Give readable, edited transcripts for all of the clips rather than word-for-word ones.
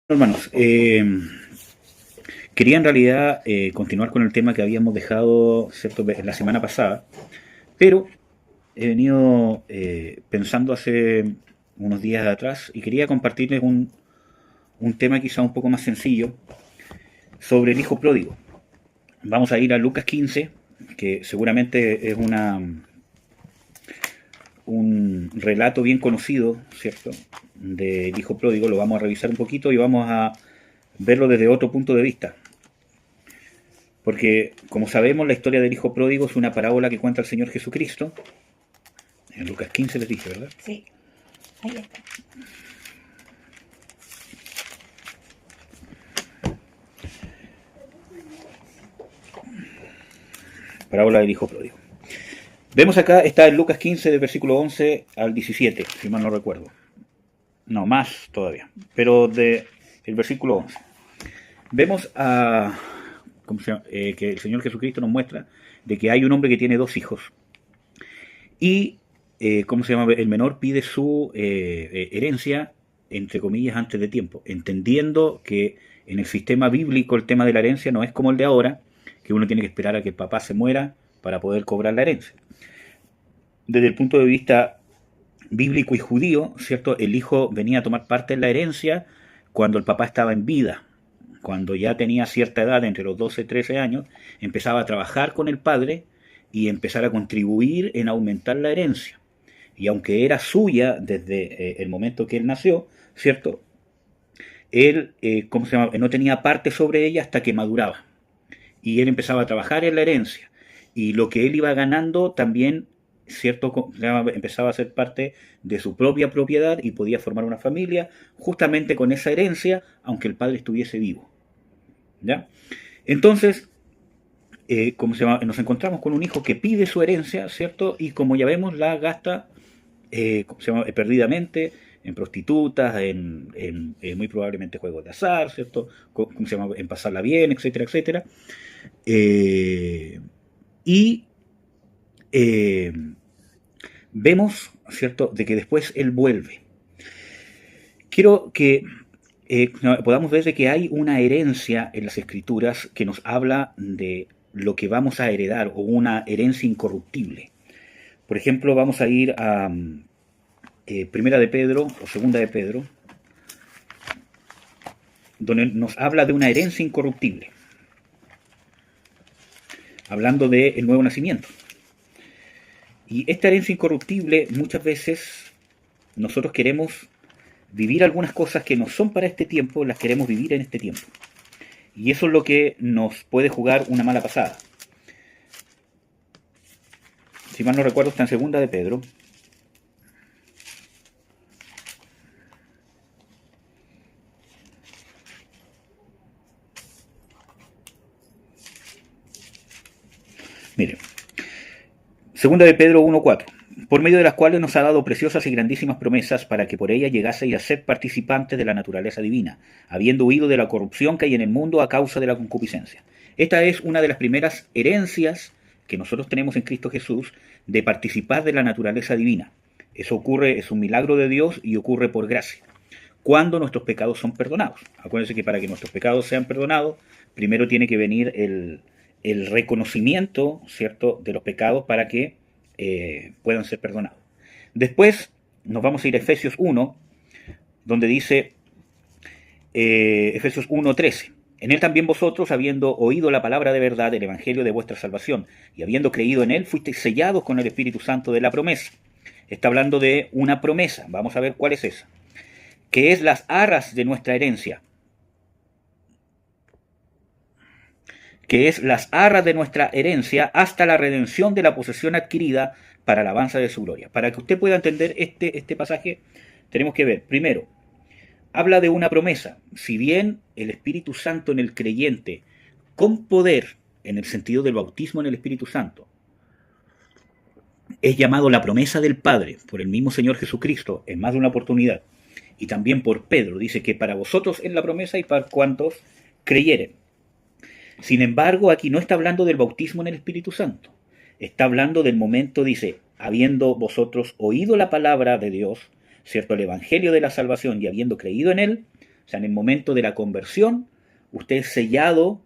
Hermanos, quería en realidad continuar con el tema que habíamos dejado, ¿cierto?, la semana pasada, pero he venido pensando hace unos días atrás y quería compartirles un tema quizá un poco más sencillo sobre el hijo pródigo. Vamos a ir a Lucas 15, que seguramente es un relato bien conocido, ¿cierto?, del hijo pródigo. Lo vamos a revisar un poquito y vamos a verlo desde otro punto de vista. Porque, como sabemos, la historia del hijo pródigo es una parábola que cuenta el Señor Jesucristo. En Lucas 15 les dije, ¿verdad? Sí, ahí está. Parábola del hijo pródigo. Vemos acá, está en Lucas 15, del versículo 11 al 17, si mal no recuerdo. No, más todavía. Pero del versículo 11. Vemos que el Señor Jesucristo nos muestra de que hay un hombre que tiene dos hijos. Y, el menor pide su herencia, entre comillas, antes de tiempo, entendiendo que en el sistema bíblico el tema de la herencia no es como el de ahora, que uno tiene que esperar a que el papá se muera para poder cobrar la herencia. Desde el punto de vista bíblico y judío, ¿cierto?, el hijo venía a tomar parte en la herencia cuando el papá estaba en vida. Cuando ya tenía cierta edad, entre los 12 y 13 años, empezaba a trabajar con el padre y empezar a contribuir en aumentar la herencia. Y aunque era suya desde el momento que él nació, ¿cierto?, él no tenía parte sobre ella hasta que maduraba. Y él empezaba a trabajar en la herencia. Y lo que él iba ganando también, ¿cierto?, empezaba a ser parte de su propia propiedad y podía formar una familia justamente con esa herencia, aunque el padre estuviese vivo. ¿Ya? Entonces, nos encontramos con un hijo que pide su herencia, ¿cierto? Y como ya vemos, la gasta perdidamente en prostitutas, en muy probablemente juegos de azar, ¿cierto? En pasarla bien, etcétera, etcétera. Y vemos, ¿cierto?, de que después él vuelve. Quiero que podamos ver de que hay una herencia en las Escrituras que nos habla de lo que vamos a heredar, o una herencia incorruptible. Por ejemplo, vamos a ir a Primera de Pedro o Segunda de Pedro, donde nos habla de una herencia incorruptible, hablando del nuevo nacimiento. Y esta herencia incorruptible, muchas veces nosotros queremos vivir algunas cosas que no son para este tiempo, las queremos vivir en este tiempo. Y eso es lo que nos puede jugar una mala pasada. Si mal no recuerdo, está en Segunda de Pedro. Miren, Segunda de Pedro 1:4, por medio de las cuales nos ha dado preciosas y grandísimas promesas para que por ellas llegaseis a ser participantes de la naturaleza divina, habiendo huido de la corrupción que hay en el mundo a causa de la concupiscencia. Esta es una de las primeras herencias que nosotros tenemos en Cristo Jesús, de participar de la naturaleza divina. Eso ocurre, es un milagro de Dios y ocurre por gracia, cuando nuestros pecados son perdonados. Acuérdense que para que nuestros pecados sean perdonados, primero tiene que venir el reconocimiento, ¿cierto?, de los pecados para que puedan ser perdonados. Después nos vamos a ir a Efesios 1, donde dice, Efesios 1:13, en él también vosotros, habiendo oído la palabra de verdad, el evangelio de vuestra salvación, y habiendo creído en él, fuisteis sellados con el Espíritu Santo de la promesa. Está hablando de una promesa. Vamos a ver cuál es esa, que es las arras de nuestra herencia, hasta la redención de la posesión adquirida para la alabanza de su gloria. Para que usted pueda entender este pasaje, tenemos que ver, primero, habla de una promesa. Si bien el Espíritu Santo en el creyente, con poder, en el sentido del bautismo en el Espíritu Santo, es llamado la promesa del Padre por el mismo Señor Jesucristo en más de una oportunidad, y también por Pedro, dice que para vosotros es la promesa y para cuantos creyeren. Sin embargo, aquí no está hablando del bautismo en el Espíritu Santo. Está hablando del momento, dice, habiendo vosotros oído la palabra de Dios, ¿cierto?, el evangelio de la salvación, y habiendo creído en él, O sea, en el momento de la conversión, usted es sellado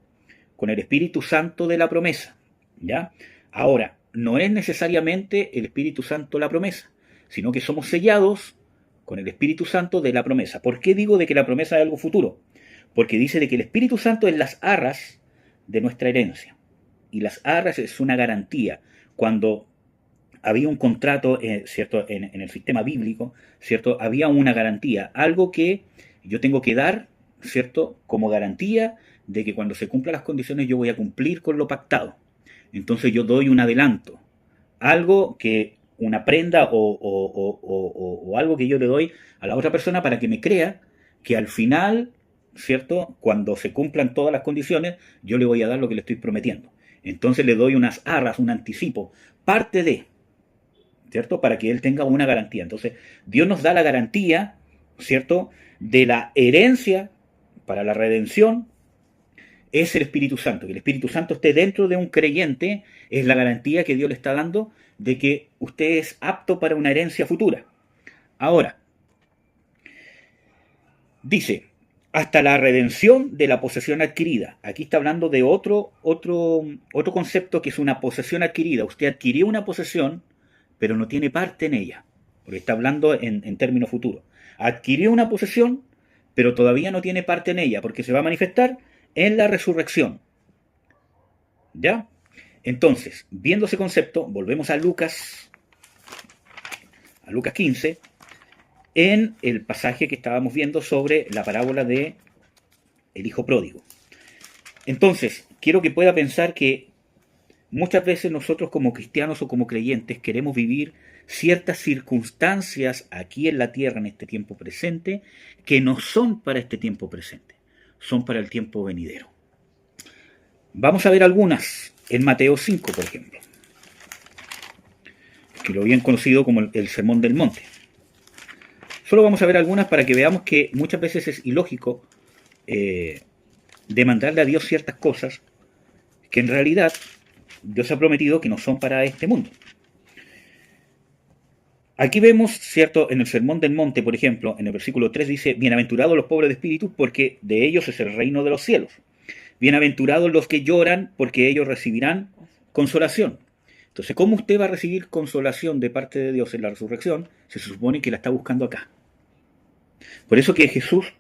con el Espíritu Santo de la promesa, ¿ya? Ahora, no es necesariamente el Espíritu Santo la promesa, sino que somos sellados con el Espíritu Santo de la promesa. ¿Por qué digo de que la promesa es algo futuro? Porque dice de que el Espíritu Santo es las arras de nuestra herencia. Y las arras es una garantía. Cuando había un contrato, ¿cierto? En el sistema bíblico, ¿cierto? Había una garantía, algo que yo tengo que dar, ¿cierto? Como garantía de que cuando se cumplan las condiciones yo voy a cumplir con lo pactado. Entonces yo doy un adelanto, algo que una prenda o algo que yo le doy a la otra persona para que me crea que al final, ¿cierto? Cuando se cumplan todas las condiciones, yo le voy a dar lo que le estoy prometiendo. Entonces le doy unas arras, un anticipo, parte de, ¿cierto? Para que él tenga una garantía. Entonces, Dios nos da la garantía, ¿cierto? De la herencia para la redención, es el Espíritu Santo. Que el Espíritu Santo esté dentro de un creyente es la garantía que Dios le está dando de que usted es apto para una herencia futura. Ahora, dice, hasta la redención de la posesión adquirida. Aquí está hablando de otro concepto que es una posesión adquirida. Usted adquirió una posesión, pero no tiene parte en ella, porque está hablando en términos futuros. Adquirió una posesión, pero todavía no tiene parte en ella, porque se va a manifestar en la resurrección. ¿Ya? Entonces, viendo ese concepto, volvemos a Lucas 15, en el pasaje que estábamos viendo sobre la parábola de el hijo pródigo. Entonces, quiero que pueda pensar que muchas veces nosotros como cristianos o como creyentes queremos vivir ciertas circunstancias aquí en la tierra en este tiempo presente que no son para este tiempo presente, son para el tiempo venidero. Vamos a ver algunas en Mateo 5, por ejemplo, que lo habían conocido como el Sermón del Monte. Solo vamos a ver algunas para que veamos que muchas veces es ilógico demandarle a Dios ciertas cosas que en realidad Dios ha prometido que no son para este mundo. Aquí vemos, ¿cierto? En el Sermón del Monte, por ejemplo, en el versículo 3 dice, bienaventurados los pobres de espíritu, porque de ellos es el reino de los cielos. Bienaventurados los que lloran, porque ellos recibirán consolación. Entonces, ¿cómo usted va a recibir consolación de parte de Dios en la resurrección? Se supone que la está buscando acá. Por eso que Jesús,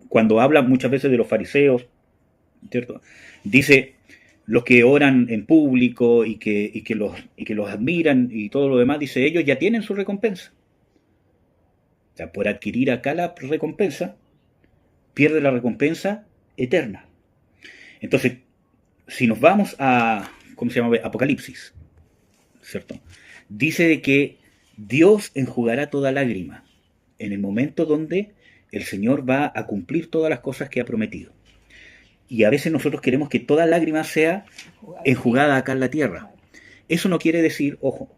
cuando habla muchas veces de los fariseos, ¿cierto? Dice, los que oran en público y que los admiran y todo lo demás, dice, ellos ya tienen su recompensa. O sea, por adquirir acá la recompensa, pierde la recompensa eterna. Entonces, si nos vamos a, ¿cómo se llama? Apocalipsis, ¿cierto? Dice de que Dios enjugará toda lágrima en el momento donde el Señor va a cumplir todas las cosas que ha prometido. Y a veces nosotros queremos que toda lágrima sea enjugada acá en la tierra. Eso no quiere decir, ojo,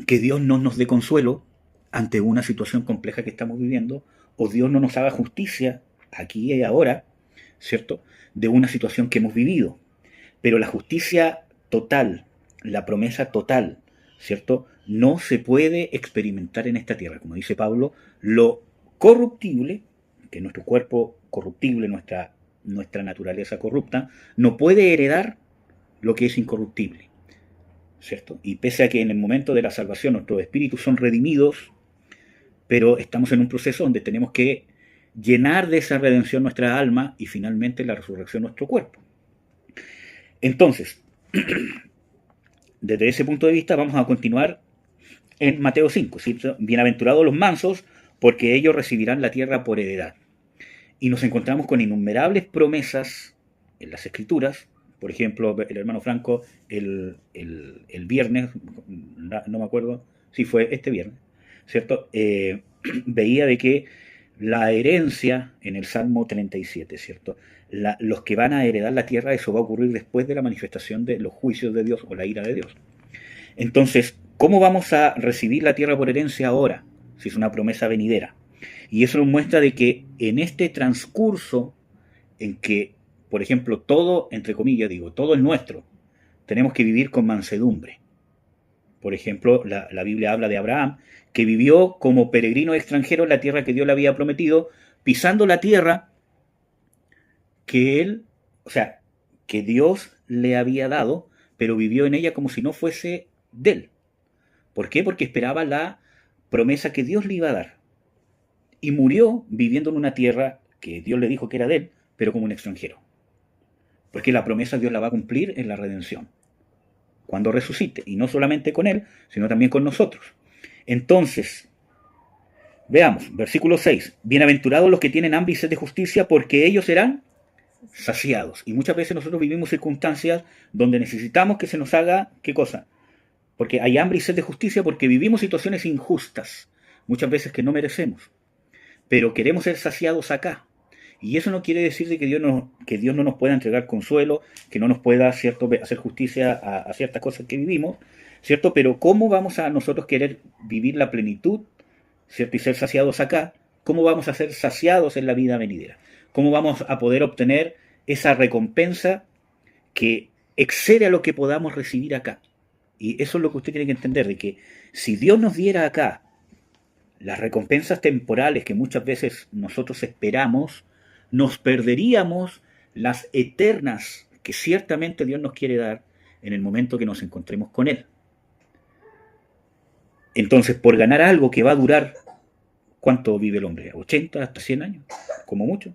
que Dios no nos dé consuelo ante una situación compleja que estamos viviendo, o Dios no nos haga justicia aquí y ahora, ¿cierto?, de una situación que hemos vivido. Pero la justicia total, la promesa total, ¿cierto?, no se puede experimentar en esta tierra. Como dice Pablo, lo corruptible, que nuestro cuerpo corruptible, nuestra naturaleza corrupta, no puede heredar lo que es incorruptible, ¿cierto? Y pese a que en el momento de la salvación nuestros espíritus son redimidos, pero estamos en un proceso donde tenemos que llenar de esa redención nuestra alma y finalmente la resurrección nuestro cuerpo. Entonces, desde ese punto de vista vamos a continuar en Mateo 5, ¿sí? Bienaventurados los mansos, porque ellos recibirán la tierra por heredad. Y nos encontramos con innumerables promesas en las Escrituras. Por ejemplo, el hermano Franco el viernes, no me acuerdo si fue este viernes, ¿cierto? Veía de que la herencia en el Salmo 37, ¿cierto? Los que van a heredar la tierra, eso va a ocurrir después de la manifestación de los juicios de Dios o la ira de Dios. Entonces, ¿cómo vamos a recibir la tierra por herencia ahora? Si es una promesa venidera. Y eso nos muestra de que en este transcurso en que, por ejemplo, todo, entre comillas digo, todo es nuestro, tenemos que vivir con mansedumbre. Por ejemplo, la Biblia habla de Abraham, que vivió como peregrino extranjero en la tierra que Dios le había prometido, pisando la tierra que él, o sea, que Dios le había dado, pero vivió en ella como si no fuese de él. ¿Por qué? Porque esperaba la promesa que Dios le iba a dar. Y murió viviendo en una tierra que Dios le dijo que era de él, pero como un extranjero. Porque la promesa Dios la va a cumplir en la redención, cuando resucite, y no solamente con él, sino también con nosotros. Entonces, veamos, versículo 6, bienaventurados los que tienen hambre y sed de justicia, porque ellos serán saciados. Y muchas veces nosotros vivimos circunstancias donde necesitamos que se nos haga, ¿qué cosa? Porque hay hambre y sed de justicia, porque vivimos situaciones injustas, muchas veces que no merecemos, pero queremos ser saciados acá. Y eso no quiere decir de que Dios no nos pueda entregar consuelo, que no nos pueda, ¿cierto?, hacer justicia a ciertas cosas que vivimos, ¿cierto? Pero ¿cómo vamos a nosotros querer vivir la plenitud, ¿cierto?, y ser saciados acá? ¿Cómo vamos a ser saciados en la vida venidera? ¿Cómo vamos a poder obtener esa recompensa que excede a lo que podamos recibir acá? Y eso es lo que usted tiene que entender, de que si Dios nos diera acá las recompensas temporales que muchas veces nosotros esperamos, nos perderíamos las eternas que ciertamente Dios nos quiere dar en el momento que nos encontremos con Él. Entonces, por ganar algo que va a durar, ¿cuánto vive el hombre? ¿80 hasta 100 años? Como mucho.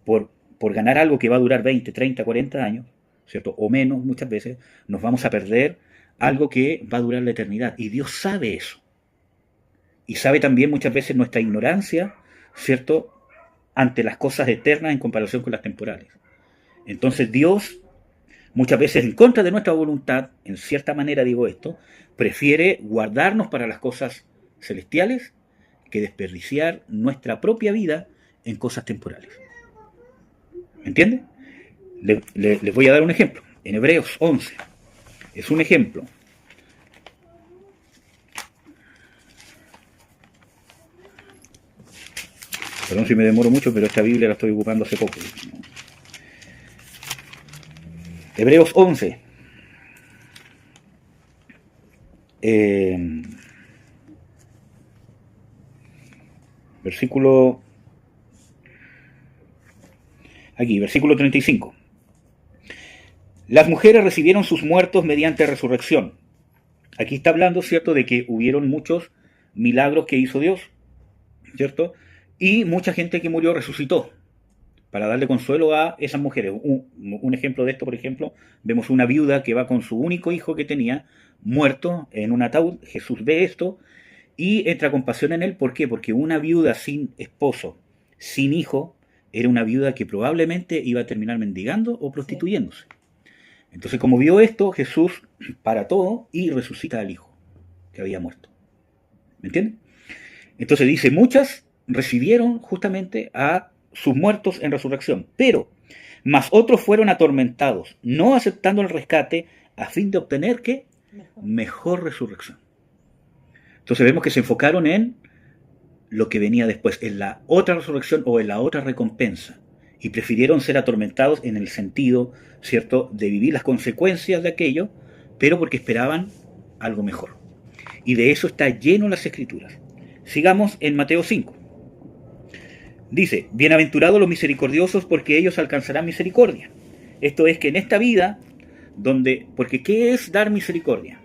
Por ganar algo que va a durar 20, 30, 40 años, ¿cierto? O menos muchas veces, nos vamos a perder algo que va a durar la eternidad. Y Dios sabe eso. Y sabe también muchas veces nuestra ignorancia, ¿cierto?, ante las cosas eternas en comparación con las temporales. Entonces Dios, muchas veces en contra de nuestra voluntad, en cierta manera digo esto, prefiere guardarnos para las cosas celestiales que desperdiciar nuestra propia vida en cosas temporales. ¿Me entiende? Les voy a dar un ejemplo. En Hebreos 11. Es un ejemplo. Perdón si me demoro mucho, pero esta Biblia la estoy ocupando hace poco. Hebreos 11. Versículo 35. Las mujeres recibieron sus muertos mediante resurrección. Aquí está hablando, ¿cierto?, de que hubieron muchos milagros que hizo Dios, ¿cierto? Y mucha gente que murió resucitó para darle consuelo a esas mujeres. Un ejemplo de esto, por ejemplo, vemos una viuda que va con su único hijo que tenía muerto en un ataúd. Jesús ve esto y entra compasión en él. ¿Por qué? Porque una viuda sin esposo, sin hijo, era una viuda que probablemente iba a terminar mendigando o prostituyéndose. Entonces, como vio esto, Jesús para todo y resucita al hijo que había muerto. ¿Me entienden? Entonces dice, muchas recibieron justamente a sus muertos en resurrección, pero más otros fueron atormentados, no aceptando el rescate a fin de obtener ¿qué? Mejor resurrección. Entonces vemos que se enfocaron en lo que venía después, en la otra resurrección o en la otra recompensa, y prefirieron ser atormentados en el sentido, ¿cierto?, de vivir las consecuencias de aquello, pero porque esperaban algo mejor. Y de eso está lleno las Escrituras. Sigamos en Mateo 5. Dice, bienaventurados los misericordiosos porque ellos alcanzarán misericordia. Esto es que en esta vida, porque ¿qué es dar misericordia?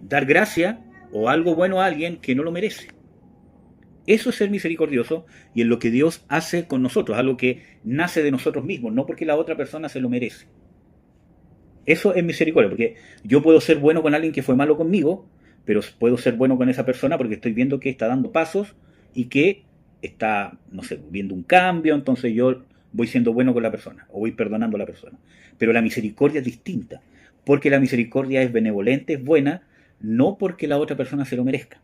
Dar gracia o algo bueno a alguien que no lo merece. Eso es ser misericordioso y es lo que Dios hace con nosotros, algo que nace de nosotros mismos, no porque la otra persona se lo merece. Eso es misericordia, porque yo puedo ser bueno con alguien que fue malo conmigo, pero puedo ser bueno con esa persona porque estoy viendo que está dando pasos y que está, no sé, viendo un cambio, entonces yo voy siendo bueno con la persona, o voy perdonando a la persona. Pero la misericordia es distinta, porque la misericordia es benevolente, es buena, no porque la otra persona se lo merezca,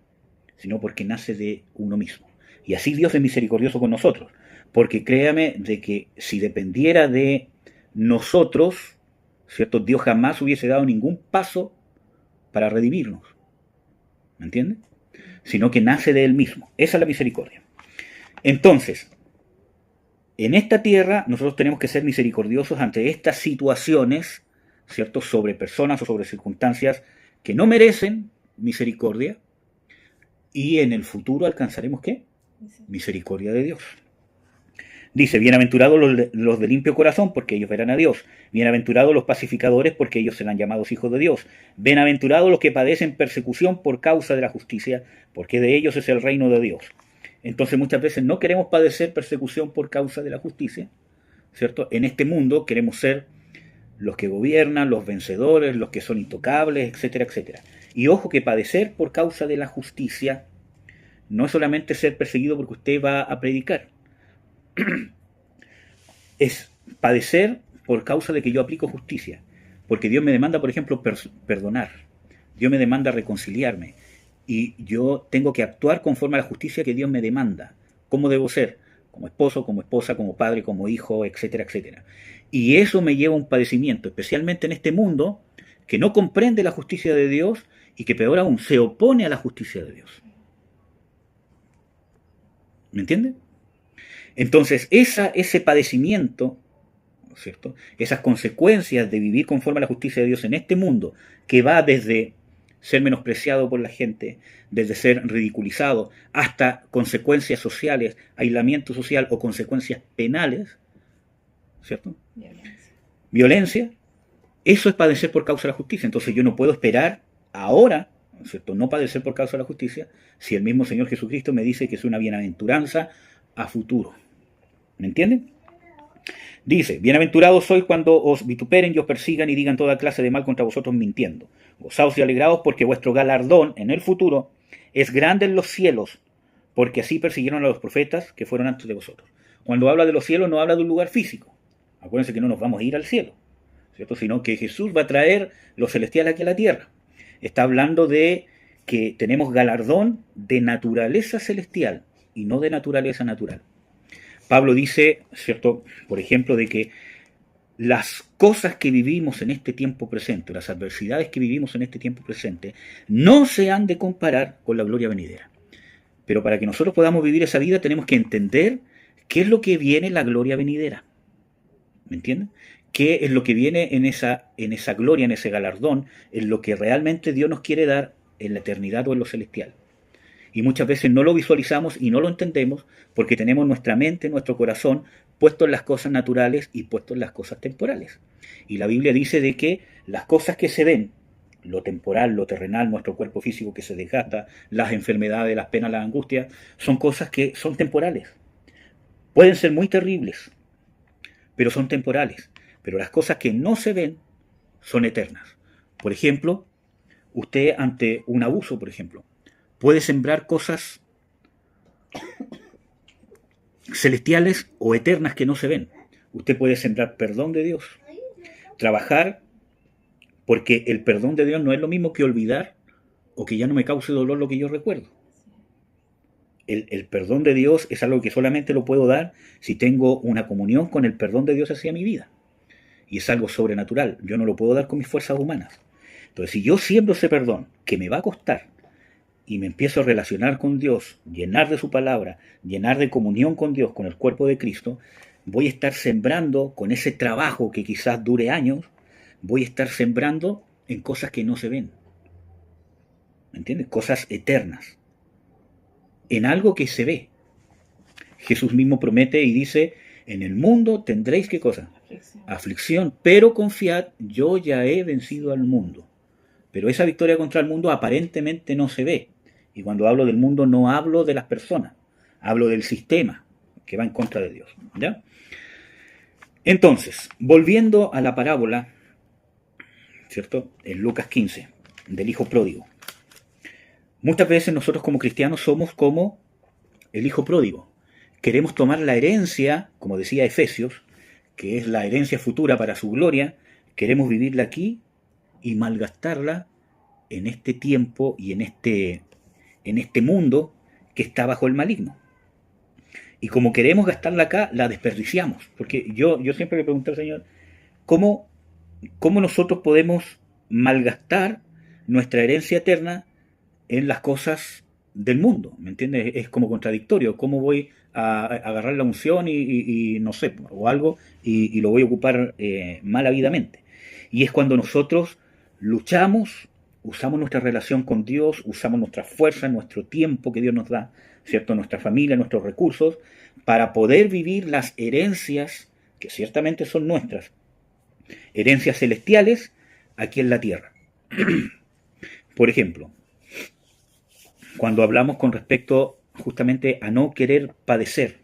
sino porque nace de uno mismo. Y así Dios es misericordioso con nosotros, porque créame de que si dependiera de nosotros, ¿cierto?, Dios jamás hubiese dado ningún paso para redimirnos. ¿Me entiende? Sino que nace de Él mismo. Esa es la misericordia. Entonces, en esta tierra nosotros tenemos que ser misericordiosos ante estas situaciones, ¿cierto?, sobre personas o sobre circunstancias que no merecen, misericordia, y en el futuro alcanzaremos ¿qué? Misericordia de Dios. Dice, bienaventurados los de limpio corazón, porque ellos verán a Dios. Bienaventurados los pacificadores, porque ellos serán llamados hijos de Dios. Bienaventurados los que padecen persecución por causa de la justicia, porque de ellos es el reino de Dios. Entonces muchas veces no queremos padecer persecución por causa de la justicia, ¿cierto? En este mundo queremos ser los que gobiernan, los vencedores, los que son intocables, etcétera, etcétera. Y ojo que padecer por causa de la justicia no es solamente ser perseguido porque usted va a predicar. Es padecer por causa de que yo aplico justicia. Porque Dios me demanda, por ejemplo, perdonar. Dios me demanda reconciliarme. Y yo tengo que actuar conforme a la justicia que Dios me demanda. ¿Cómo debo ser? Como esposo, como esposa, como padre, como hijo, etcétera, etcétera. Y eso me lleva a un padecimiento, especialmente en este mundo que no comprende la justicia de Dios y que peor aún se opone a la justicia de Dios. ¿Me entiende? Entonces, ese padecimiento, ¿no es cierto?, esas consecuencias de vivir conforme a la justicia de Dios en este mundo, que va desde ser menospreciado por la gente, desde ser ridiculizado, hasta consecuencias sociales, aislamiento social o consecuencias penales, ¿cierto? Violencia. Eso es padecer por causa de la justicia. Entonces yo no puedo esperar ahora, ¿no es cierto?, no padecer por causa de la justicia, si el mismo Señor Jesucristo me dice que es una bienaventuranza a futuro. ¿Me entienden? Dice, bienaventurados sois cuando os vituperen y os persigan y digan toda clase de mal contra vosotros mintiendo. Gozaos y alegraos porque vuestro galardón en el futuro es grande en los cielos, porque así persiguieron a los profetas que fueron antes de vosotros. Cuando habla de los cielos no habla de un lugar físico. Acuérdense que no nos vamos a ir al cielo, ¿cierto?, sino que Jesús va a traer lo celestial aquí a la tierra. Está hablando de que tenemos galardón de naturaleza celestial y no de naturaleza natural. Pablo dice, ¿cierto?, por ejemplo, de que las cosas que vivimos en este tiempo presente, las adversidades que vivimos en este tiempo presente, no se han de comparar con la gloria venidera. Pero para que nosotros podamos vivir esa vida tenemos que entender qué es lo que viene en la gloria venidera. ¿Me entienden? ¿Qué es lo que viene en esa gloria, en ese galardón, en lo que realmente Dios nos quiere dar en la eternidad o en lo celestial? Y muchas veces no lo visualizamos y no lo entendemos porque tenemos nuestra mente, nuestro corazón puesto en las cosas naturales y puesto en las cosas temporales. Y la Biblia dice de que las cosas que se ven, lo temporal, lo terrenal, nuestro cuerpo físico que se desgasta, las enfermedades, las penas, las angustias, son cosas que son temporales. Pueden ser muy terribles, pero son temporales. Pero las cosas que no se ven son eternas. Por ejemplo, usted ante un abuso, por ejemplo, puede sembrar cosas celestiales o eternas que no se ven. Usted puede sembrar perdón de Dios, trabajar, porque el perdón de Dios no es lo mismo que olvidar o que ya no me cause dolor lo que yo recuerdo. El perdón de Dios es algo que solamente lo puedo dar si tengo una comunión con el perdón de Dios hacia mi vida. Y es algo sobrenatural. Yo no lo puedo dar con mis fuerzas humanas. Entonces, si yo siembro ese perdón, que me va a costar, y me empiezo a relacionar con Dios, llenar de su palabra, llenar de comunión con Dios, con el cuerpo de Cristo, voy a estar sembrando con ese trabajo que quizás dure años, voy a estar sembrando en cosas que no se ven. ¿Me entiendes? Cosas eternas. En algo que se ve. Jesús mismo promete y dice, en el mundo tendréis ¿qué cosa? Aflicción, pero confiad, yo ya he vencido al mundo. Pero esa victoria contra el mundo aparentemente no se ve. Y cuando hablo del mundo no hablo de las personas, hablo del sistema que va en contra de Dios. ¿Ya? Entonces, volviendo a la parábola, ¿cierto?, en Lucas 15, del hijo pródigo. Muchas veces nosotros como cristianos somos como el hijo pródigo. Queremos tomar la herencia, como decía Efesios, que es la herencia futura para su gloria, queremos vivirla aquí y malgastarla en este tiempo y en este mundo que está bajo el maligno. Y como queremos gastarla acá, la desperdiciamos. Porque yo siempre le pregunté al Señor, ¿cómo nosotros podemos malgastar nuestra herencia eterna en las cosas del mundo? ¿Me entiendes? Es como contradictorio. ¿Cómo voy a agarrar la unción y no sé, o algo, y lo voy a ocupar malavidamente? Y es cuando nosotros luchamos usamos nuestra relación con Dios, usamos nuestra fuerza, nuestro tiempo que Dios nos da, ¿cierto? Nuestra familia, nuestros recursos, para poder vivir las herencias que ciertamente son nuestras, herencias celestiales aquí en la tierra. Por ejemplo, cuando hablamos con respecto justamente a no querer padecer,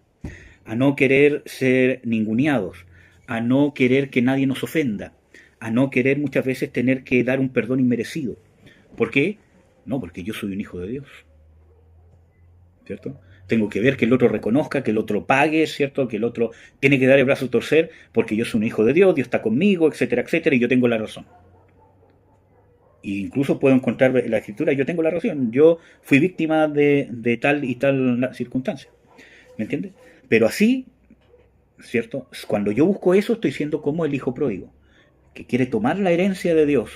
a no querer ser ninguneados, a no querer que nadie nos ofenda, a no querer muchas veces tener que dar un perdón inmerecido. ¿Por qué? No, porque yo soy un hijo de Dios, ¿cierto? Tengo que ver que el otro reconozca, que el otro pague, ¿cierto? Que el otro tiene que dar el brazo a torcer porque yo soy un hijo de Dios, Dios está conmigo, etcétera, etcétera, y yo tengo la razón. E incluso puedo encontrar en la escritura, yo tengo la razón, yo fui víctima de tal y tal circunstancia. ¿Me entiendes? Pero así, ¿cierto? Cuando yo busco eso, estoy siendo como el hijo pródigo, que quiere tomar la herencia de Dios,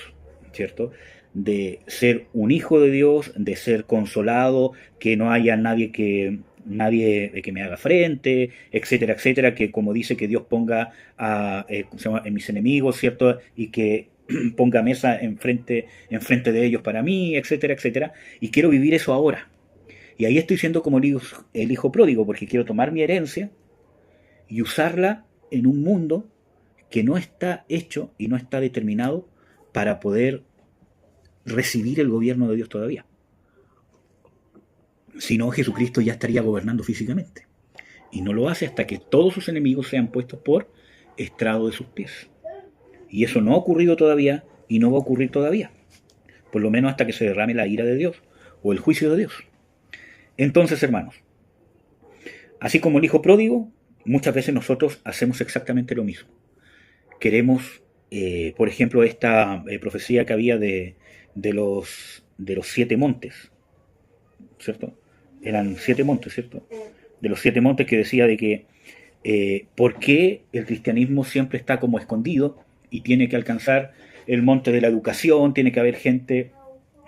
¿cierto? De ser un hijo de Dios, de ser consolado, que no haya nadie que me haga frente, etcétera, etcétera, que como dice que Dios ponga en mis enemigos, ¿cierto? Y que ponga mesa enfrente de ellos para mí, etcétera, etcétera. Y quiero vivir eso ahora. Y ahí estoy siendo como el hijo pródigo, porque quiero tomar mi herencia y usarla en un mundo que no está hecho y no está determinado para poder recibir el gobierno de Dios todavía. Si no, Jesucristo ya estaría gobernando físicamente. Y no lo hace hasta que todos sus enemigos sean puestos por estrado de sus pies. Y eso no ha ocurrido todavía y no va a ocurrir todavía. Por lo menos hasta que se derrame la ira de Dios o el juicio de Dios. Entonces, hermanos, así como el hijo pródigo, muchas veces nosotros hacemos exactamente lo mismo. Queremos, por ejemplo, esta profecía que había de los 7 montes, ¿cierto? Eran 7 montes, ¿cierto? De los 7 montes que decía de que por qué el cristianismo siempre está como escondido y tiene que alcanzar el monte de la educación, tiene que haber gente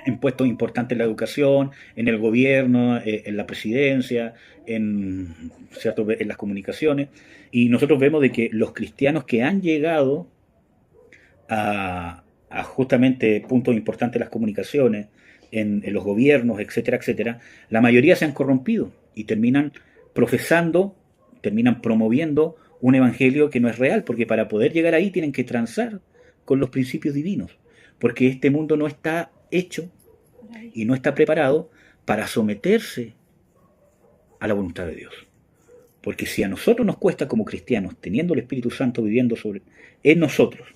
en puestos importantes en la educación, en el gobierno, en la presidencia, ¿cierto? En las comunicaciones. Y nosotros vemos de que los cristianos que han llegado a justamente puntos importantes en las comunicaciones, en los gobiernos, etcétera, etcétera, la mayoría se han corrompido y terminan profesando, terminan promoviendo un evangelio que no es real, porque para poder llegar ahí tienen que transar con los principios divinos, porque este mundo no está hecho y no está preparado para someterse a la voluntad de Dios. Porque si a nosotros nos cuesta como cristianos, teniendo el Espíritu Santo viviendo en nosotros,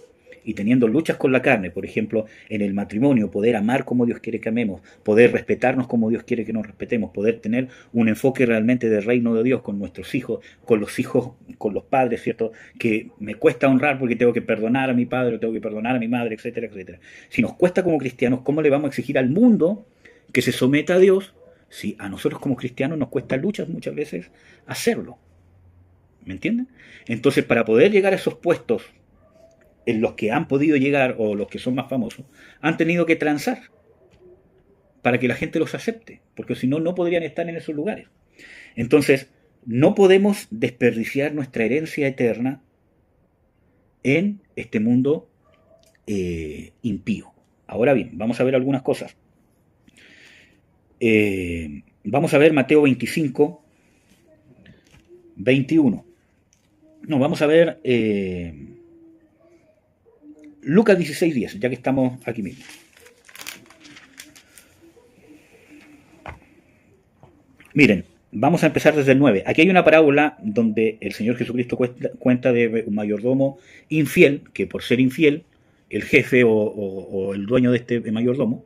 y teniendo luchas con la carne, por ejemplo, en el matrimonio, poder amar como Dios quiere que amemos, poder respetarnos como Dios quiere que nos respetemos, poder tener un enfoque realmente del reino de Dios con nuestros hijos, con los padres, ¿cierto? Que me cuesta honrar porque tengo que perdonar a mi padre, tengo que perdonar a mi madre, etcétera, etcétera. Si nos cuesta como cristianos, ¿cómo le vamos a exigir al mundo que se someta a Dios si a nosotros como cristianos nos cuesta luchas muchas veces hacerlo? ¿Me entienden? Entonces, para poder llegar a esos puestos en los que han podido llegar, o los que son más famosos, han tenido que transar para que la gente los acepte, porque si no, no podrían estar en esos lugares. Entonces, no podemos desperdiciar nuestra herencia eterna en este mundo impío. Ahora bien, vamos a ver algunas cosas. Vamos a ver Mateo 25, 21. No, vamos a ver Lucas 16, 10, ya que estamos aquí mismo. Miren, vamos a empezar desde el 9. Aquí hay una parábola donde el Señor Jesucristo cuenta de un mayordomo infiel, que por ser infiel, el jefe o el dueño de este mayordomo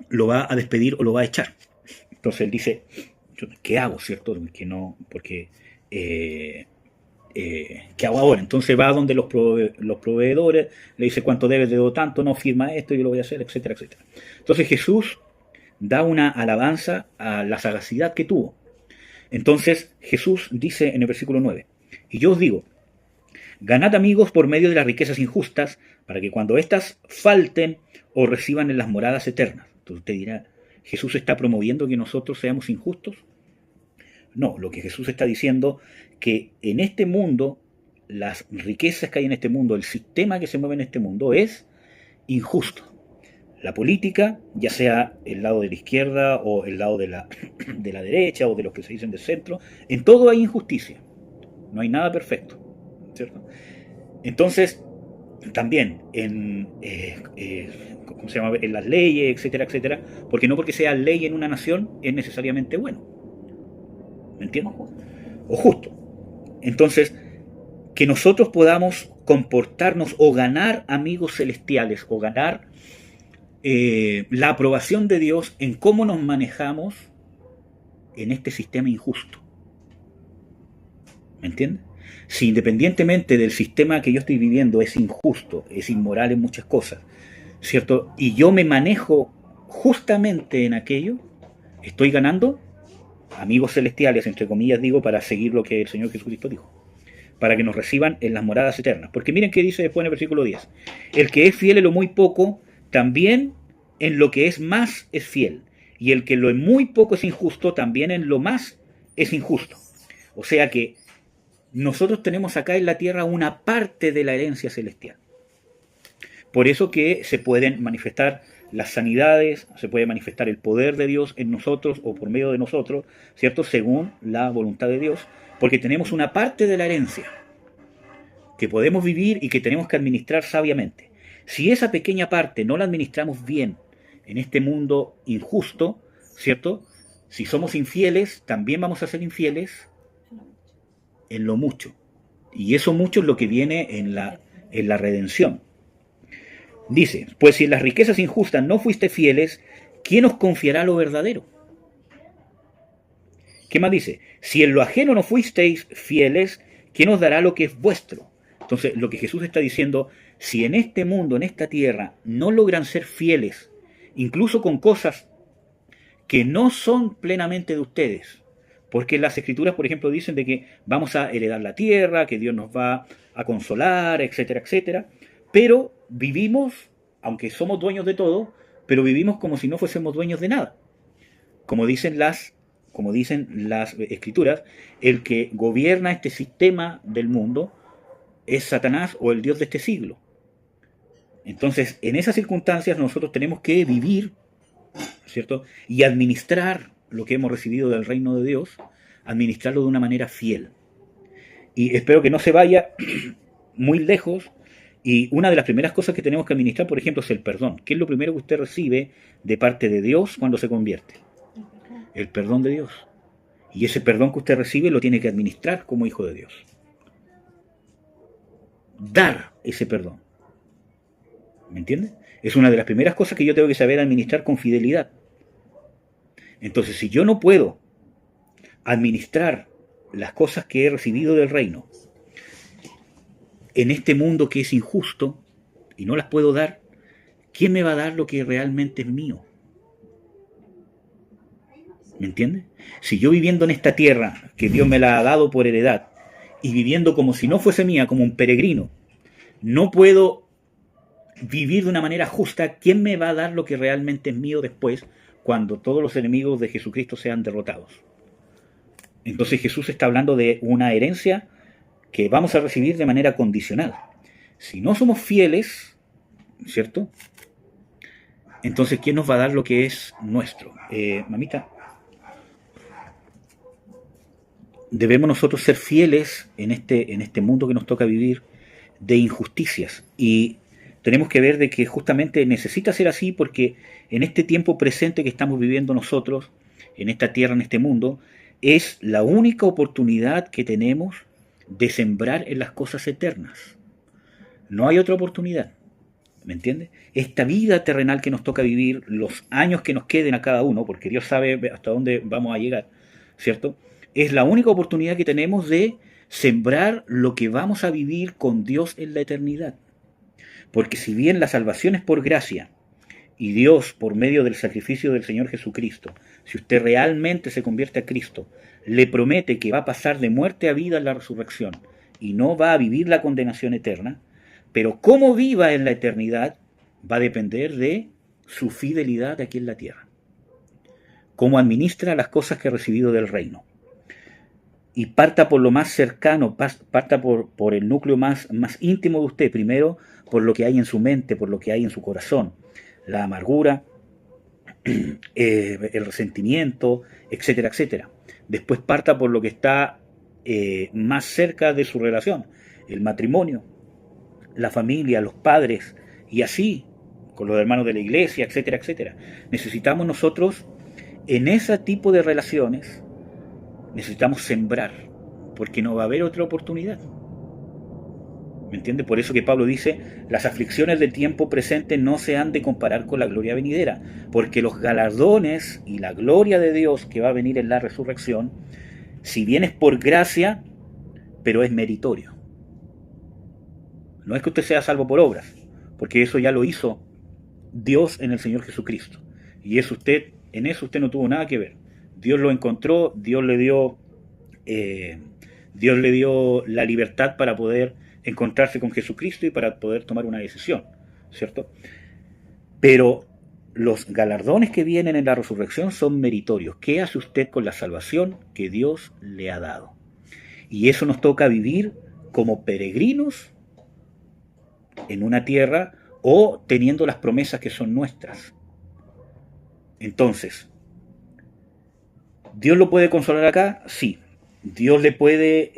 lo va a despedir o lo va a echar. Entonces él dice, ¿qué hago, cierto? Porque ¿qué hago ahora? Entonces va donde los proveedores, le dice cuánto debes, debo tanto, no, firma esto, yo lo voy a hacer, etcétera, etcétera. Entonces Jesús da una alabanza a la sagacidad que tuvo. Entonces Jesús dice en el versículo 9, y yo os digo, ganad amigos por medio de las riquezas injustas, para que cuando éstas falten, os reciban en las moradas eternas. Entonces usted dirá, ¿Jesús está promoviendo que nosotros seamos injustos? No, lo que Jesús está diciendo que en este mundo, las riquezas que hay en este mundo, el sistema que se mueve en este mundo es injusto. La política, ya sea el lado de la izquierda o el lado de la derecha o de los que se dicen de centro, en todo hay injusticia. No hay nada perfecto, ¿cierto? Entonces, también ¿cómo se llama? En las leyes, etcétera, etcétera, porque no porque sea ley en una nación es necesariamente bueno. ¿Me entiendes? O justo. Entonces, que nosotros podamos comportarnos o ganar amigos celestiales o ganar la aprobación de Dios en cómo nos manejamos en este sistema injusto. ¿Me entiendes? Si independientemente del sistema que yo estoy viviendo es injusto, es inmoral en muchas cosas, ¿cierto? Y yo me manejo justamente en aquello, estoy ganando amigos celestiales, entre comillas digo, para seguir lo que el Señor Jesucristo dijo, para que nos reciban en las moradas eternas. Porque miren qué dice después en el versículo 10. El que es fiel en lo muy poco, también en lo que es más es fiel. Y el que en lo muy poco es injusto, también en lo más es injusto. O sea que nosotros tenemos acá en la tierra una parte de la herencia celestial. Por eso que se pueden manifestar las sanidades, se puede manifestar el poder de Dios en nosotros o por medio de nosotros, ¿cierto? Según la voluntad de Dios, porque tenemos una parte de la herencia que podemos vivir y que tenemos que administrar sabiamente. Si esa pequeña parte no la administramos bien en este mundo injusto, ¿cierto? Si somos infieles, también vamos a ser infieles en lo mucho. Y eso mucho es lo que viene en la redención. Dice, pues si en las riquezas injustas no fuiste fieles, ¿quién os confiará lo verdadero? ¿Qué más dice? Si en lo ajeno no fuisteis fieles, ¿quién os dará lo que es vuestro? Entonces, lo que Jesús está diciendo, si en este mundo, en esta tierra, no logran ser fieles, incluso con cosas que no son plenamente de ustedes, porque las escrituras, por ejemplo, dicen de que vamos a heredar la tierra, que Dios nos va a consolar, etcétera, etcétera, pero vivimos, aunque somos dueños de todo, pero vivimos como si no fuésemos dueños de nada. Como dicen las escrituras, el que gobierna este sistema del mundo es Satanás o el Dios de este siglo. Entonces, en esas circunstancias nosotros tenemos que vivir, ¿cierto? Y administrar lo que hemos recibido del reino de Dios, administrarlo de una manera fiel. Y espero que no se vaya muy lejos. Y una de las primeras cosas que tenemos que administrar, por ejemplo, es el perdón. ¿Qué es lo primero que usted recibe de parte de Dios cuando se convierte? El perdón de Dios. Y ese perdón que usted recibe lo tiene que administrar como hijo de Dios. Dar ese perdón. ¿Me entiende? Es una de las primeras cosas que yo tengo que saber administrar con fidelidad. Entonces, si yo no puedo administrar las cosas que he recibido del reino en este mundo que es injusto y no las puedo dar, ¿quién me va a dar lo que realmente es mío? ¿Me entiende? Si yo viviendo en esta tierra que Dios me la ha dado por heredad y viviendo como si no fuese mía, como un peregrino, no puedo vivir de una manera justa, ¿quién me va a dar lo que realmente es mío después cuando todos los enemigos de Jesucristo sean derrotados? Entonces Jesús está hablando de una herencia que vamos a recibir de manera condicional. Si no somos fieles, ¿cierto? Entonces, ¿quién nos va a dar lo que es nuestro? Mamita, debemos nosotros ser fieles en este mundo que nos toca vivir de injusticias. Y tenemos que ver de que justamente necesita ser así porque en este tiempo presente que estamos viviendo nosotros, en esta tierra, en este mundo, es la única oportunidad que tenemos de sembrar en las cosas eternas. No hay otra oportunidad. ¿Me entiende? Esta vida terrenal que nos toca vivir, los años que nos queden a cada uno, porque Dios sabe hasta dónde vamos a llegar, ¿cierto? Es la única oportunidad que tenemos de sembrar lo que vamos a vivir con Dios en la eternidad. Porque si bien la salvación es por gracia, y Dios, por medio del sacrificio del Señor Jesucristo, si usted realmente se convierte a Cristo, le promete que va a pasar de muerte a vida en la resurrección, y no va a vivir la condenación eterna, pero cómo viva en la eternidad va a depender de su fidelidad aquí en la tierra. Cómo administra las cosas que ha recibido del reino. Y parta por lo más cercano, parta por el núcleo más íntimo de usted, primero por lo que hay en su mente, por lo que hay en su corazón. la amargura, el resentimiento, etcétera, etcétera. Después parta por lo que está más cerca de su relación, el matrimonio, la familia, los padres, y así con los hermanos de la iglesia, etcétera, etcétera. Necesitamos nosotros, en ese tipo de relaciones, necesitamos sembrar, porque no va a haber otra oportunidad. ¿Me entiende? Por eso que Pablo dice, las aflicciones del tiempo presente no se han de comparar con la gloria venidera, porque los galardones y la gloria de Dios que va a venir en la resurrección, si bien es por gracia, pero es meritorio. No es que usted sea salvo por obras, porque eso ya lo hizo Dios en el Señor Jesucristo. Y eso en eso usted no tuvo nada que ver. Dios lo encontró, Dios le dio la libertad para poder encontrarse con Jesucristo y para poder tomar una decisión, ¿cierto? Pero los galardones que vienen en la resurrección son meritorios. ¿Qué hace usted con la salvación que Dios le ha dado? Y eso nos toca vivir como peregrinos en una tierra o teniendo las promesas que son nuestras. Entonces, ¿Dios lo puede consolar acá? Sí. ¿Dios le puede,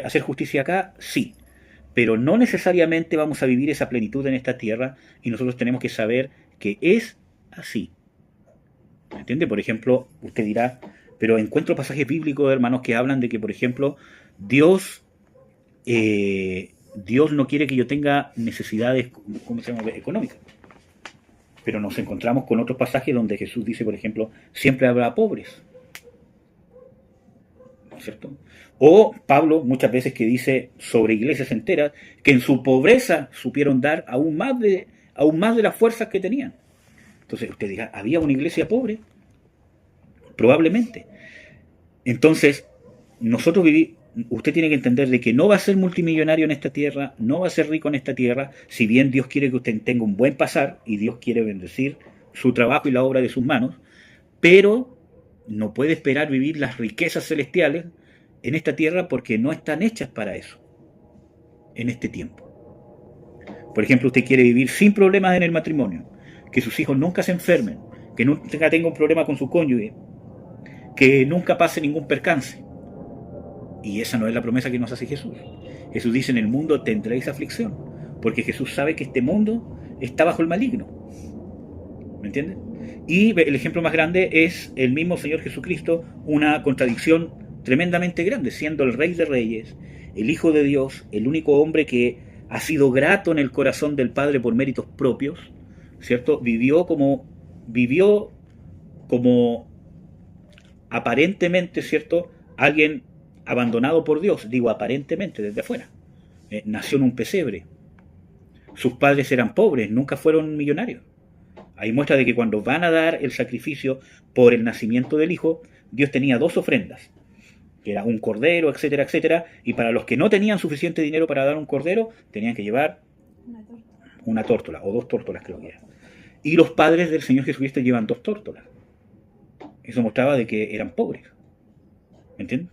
hacer justicia acá? Sí. Pero no necesariamente vamos a vivir esa plenitud en esta tierra y nosotros tenemos que saber que es así. ¿Me entiende? Por ejemplo, usted dirá, pero encuentro pasajes bíblicos, hermanos, que hablan de que, por ejemplo, Dios no quiere que yo tenga necesidades, económicas. Pero nos encontramos con otros pasajes donde Jesús dice, por ejemplo, siempre habrá pobres. ¿Cierto? O Pablo muchas veces que dice sobre iglesias enteras que en su pobreza supieron dar aún más de las fuerzas que tenían. Entonces usted dirá, ¿había una iglesia pobre? Probablemente. Entonces, usted tiene que entender de que no va a ser multimillonario en esta tierra, no va a ser rico en esta tierra, si bien Dios quiere que usted tenga un buen pasar y Dios quiere bendecir su trabajo y la obra de sus manos, pero no puede esperar vivir las riquezas celestiales en esta tierra porque no están hechas para eso en este tiempo. Por ejemplo, usted quiere vivir sin problemas en el matrimonio, que sus hijos nunca se enfermen, que nunca tenga un problema con su cónyuge, que nunca pase ningún percance. Y esa no es la promesa que nos hace Jesús. Jesús dice, en el mundo tendréis aflicción, porque Jesús sabe que este mundo está bajo el maligno. ¿Me entienden? Y el ejemplo más grande es el mismo Señor Jesucristo, una contradicción tremendamente grande, siendo el Rey de Reyes, el Hijo de Dios, el único hombre que ha sido grato en el corazón del Padre por méritos propios, ¿cierto? Vivió como aparentemente, ¿cierto? Alguien abandonado por Dios, digo aparentemente desde afuera. Nació en un pesebre. Sus padres eran pobres, nunca fueron millonarios. Hay muestra de que cuando van a dar el sacrificio por el nacimiento del hijo, Dios tenía 2 ofrendas, que era un cordero, etcétera, etcétera, y para los que no tenían suficiente dinero para dar un cordero, tenían que llevar una tórtola, o 2 tórtolas creo que era. Y los padres del Señor Jesucristo llevan 2 tórtolas. Eso mostraba de que eran pobres. ¿Me entienden?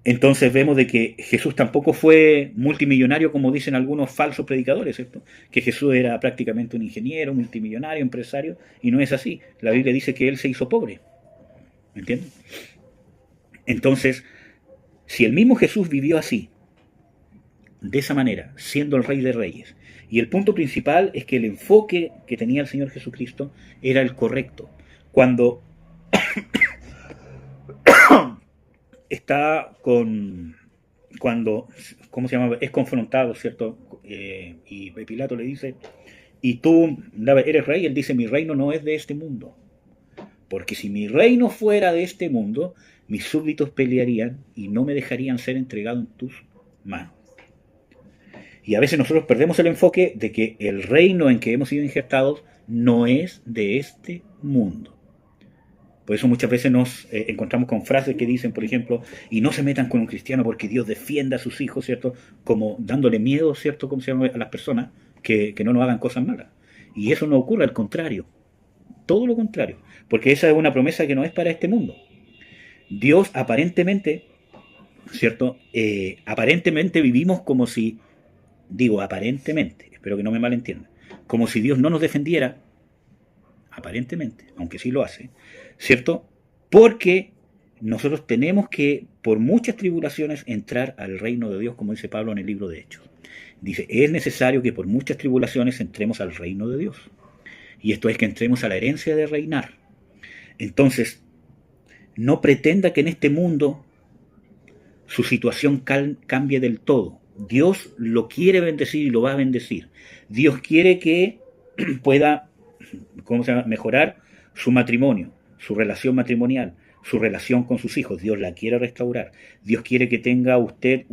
Entonces vemos de que Jesús tampoco fue multimillonario como dicen algunos falsos predicadores, ¿cierto? Que Jesús era prácticamente un ingeniero, multimillonario, empresario, y no es así. La Biblia dice que Él se hizo pobre. ¿Me entienden? Entonces, si el mismo Jesús vivió así, de esa manera, siendo el Rey de Reyes, y el punto principal es que el enfoque que tenía el Señor Jesucristo era el correcto. Cuando es confrontado, ¿cierto? Y Pilato le dice, y tú eres rey, él dice, mi reino no es de este mundo, porque si mi reino fuera de este mundo, mis súbditos pelearían y no me dejarían ser entregado en tus manos. Y a veces nosotros perdemos el enfoque de que el reino en que hemos sido injertados no es de este mundo. Por eso muchas veces nos encontramos con frases que dicen, por ejemplo, y no se metan con un cristiano porque Dios defienda a sus hijos, ¿cierto? Como dándole miedo, ¿cierto? A las personas que no nos hagan cosas malas. Y eso no ocurre, al contrario. Todo lo contrario. Porque esa es una promesa que no es para este mundo. Dios aparentemente, ¿cierto? Aparentemente vivimos como si, digo aparentemente, espero que no me malentiendan, como si Dios no nos defendiera, aparentemente, aunque sí lo hace, ¿cierto? Porque nosotros tenemos que, por muchas tribulaciones, entrar al reino de Dios, como dice Pablo en el libro de Hechos. Dice, es necesario que por muchas tribulaciones entremos al reino de Dios. Y esto es que entremos a la herencia de reinar. Entonces, no pretenda que en este mundo su situación cambie del todo. Dios lo quiere bendecir y lo va a bendecir. Dios quiere que pueda, mejorar su matrimonio, su relación matrimonial, su relación con sus hijos. Dios la quiere restaurar. Dios quiere que tenga usted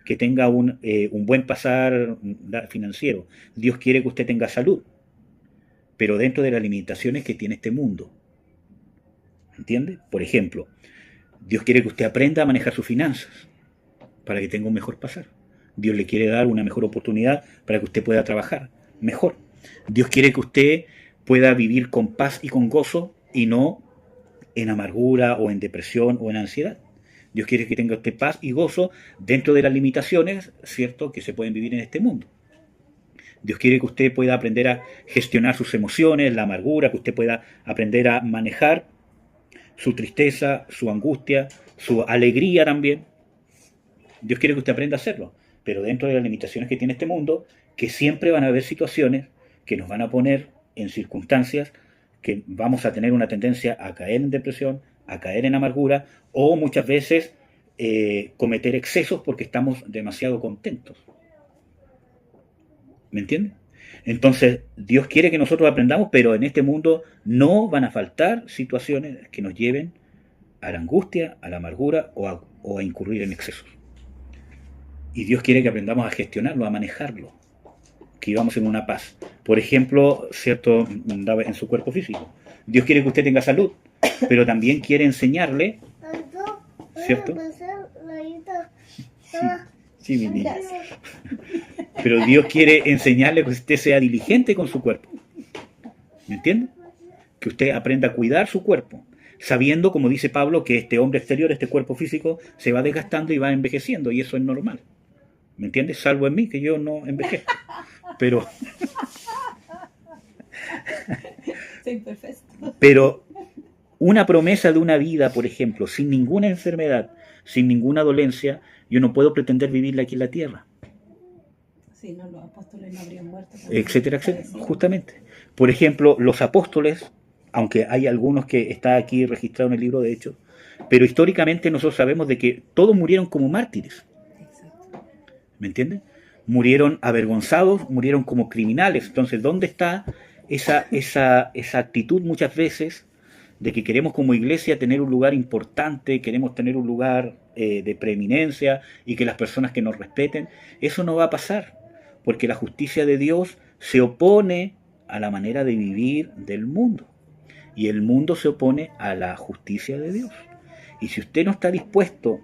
que tenga un buen pasar financiero. Dios quiere que usted tenga salud, pero dentro de las limitaciones que tiene este mundo. ¿Entiende? Por ejemplo, Dios quiere que usted aprenda a manejar sus finanzas para que tenga un mejor pasar. Dios le quiere dar una mejor oportunidad para que usted pueda trabajar mejor. Dios quiere que usted pueda vivir con paz y con gozo y no en amargura o en depresión o en ansiedad. Dios quiere que tenga usted paz y gozo dentro de las limitaciones, ¿cierto?, que se pueden vivir en este mundo. Dios quiere que usted pueda aprender a gestionar sus emociones, la amargura, que usted pueda aprender a manejar su tristeza, su angustia, su alegría también. Dios quiere que usted aprenda a hacerlo, pero dentro de las limitaciones que tiene este mundo, que siempre van a haber situaciones que nos van a poner en circunstancias que vamos a tener una tendencia a caer en depresión, a caer en amargura, o muchas veces cometer excesos porque estamos demasiado contentos. ¿Me entiende? Entonces, Dios quiere que nosotros aprendamos, pero en este mundo no van a faltar situaciones que nos lleven a la angustia, a la amargura o a incurrir en excesos. Y Dios quiere que aprendamos a gestionarlo, a manejarlo, que vivamos en una paz. Por ejemplo, ¿cierto?, en su cuerpo físico. Dios quiere que usted tenga salud, pero también quiere enseñarle, ¿cierto? Sí, mi niña. Pero Dios quiere enseñarle que usted sea diligente con su cuerpo. ¿Me entiende? Que usted aprenda a cuidar su cuerpo, sabiendo, como dice Pablo, que este hombre exterior, este cuerpo físico, se va desgastando y va envejeciendo, y eso es normal. ¿Me entiendes? Salvo en mí, que yo no envejezco. Pero... Pero una promesa de una vida, por ejemplo, sin ninguna enfermedad, sin ninguna dolencia, yo no puedo pretender vivirla aquí en la tierra. Sí, no, los apóstoles no habrían muerto. Etcétera, etcétera. Justamente. Por ejemplo, los apóstoles, aunque hay algunos que está aquí registrado en el libro de Hechos, pero históricamente nosotros sabemos de que todos murieron como mártires. Exacto. ¿Me entienden? Murieron avergonzados, murieron como criminales. Entonces, ¿dónde está esa actitud muchas veces de que queremos como iglesia tener un lugar importante, queremos tener un lugar de preeminencia y que las personas que nos respeten? Eso no va a pasar, porque la justicia de Dios se opone a la manera de vivir del mundo, y el mundo se opone a la justicia de Dios. Y si usted no está dispuesto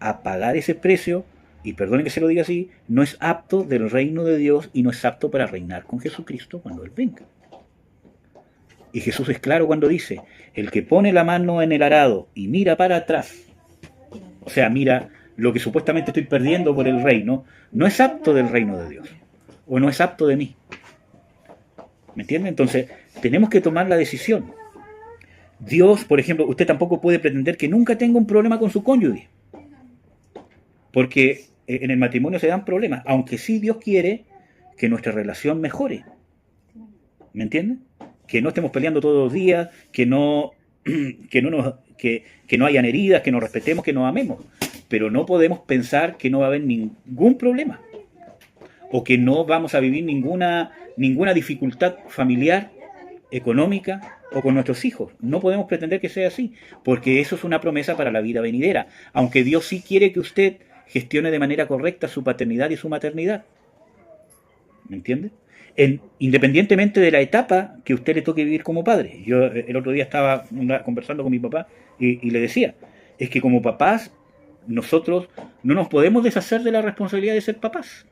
a pagar ese precio, y perdone que se lo diga así, no es apto del reino de Dios y no es apto para reinar con Jesucristo cuando Él venga. Y Jesús es claro cuando dice, el que pone la mano en el arado y mira para atrás, o sea, mira lo que supuestamente estoy perdiendo por el reino, no es apto del reino de Dios, o no es apto de mí. ¿Me entiende? Entonces, tenemos que tomar la decisión. Dios, por ejemplo, usted tampoco puede pretender que nunca tenga un problema con su cónyuge, porque en el matrimonio se dan problemas, aunque sí Dios quiere que nuestra relación mejore. ¿Me entiende? Que no estemos peleando todos los días, que no hayan heridas, que nos respetemos, que nos amemos. Pero no podemos pensar que no va a haber ningún problema, o que no vamos a vivir ninguna dificultad familiar, económica o con nuestros hijos. No podemos pretender que sea así, porque eso es una promesa para la vida venidera, aunque Dios sí quiere que usted gestione de manera correcta su paternidad y su maternidad. ¿Me entiende? Independientemente de la etapa que usted le toque vivir como padre. Yo el otro día estaba conversando con mi papá y le decía, es que como papás nosotros no nos podemos deshacer de la responsabilidad de ser papás.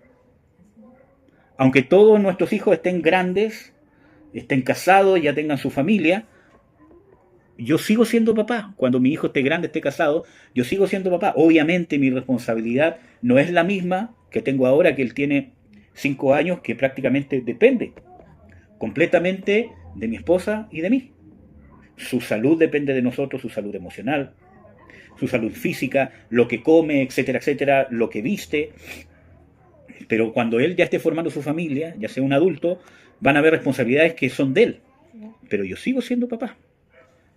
Aunque todos nuestros hijos estén grandes, estén casados, ya tengan su familia, yo sigo siendo papá. Cuando mi hijo esté grande, esté casado, yo sigo siendo papá. Obviamente mi responsabilidad no es la misma que tengo ahora, que él tiene 5 años que prácticamente depende completamente de mi esposa y de mí. Su salud depende de nosotros, su salud emocional, su salud física, lo que come, etcétera, etcétera, lo que viste. Pero cuando él ya esté formando su familia, ya sea un adulto, van a haber responsabilidades que son de él. Pero yo sigo siendo papá.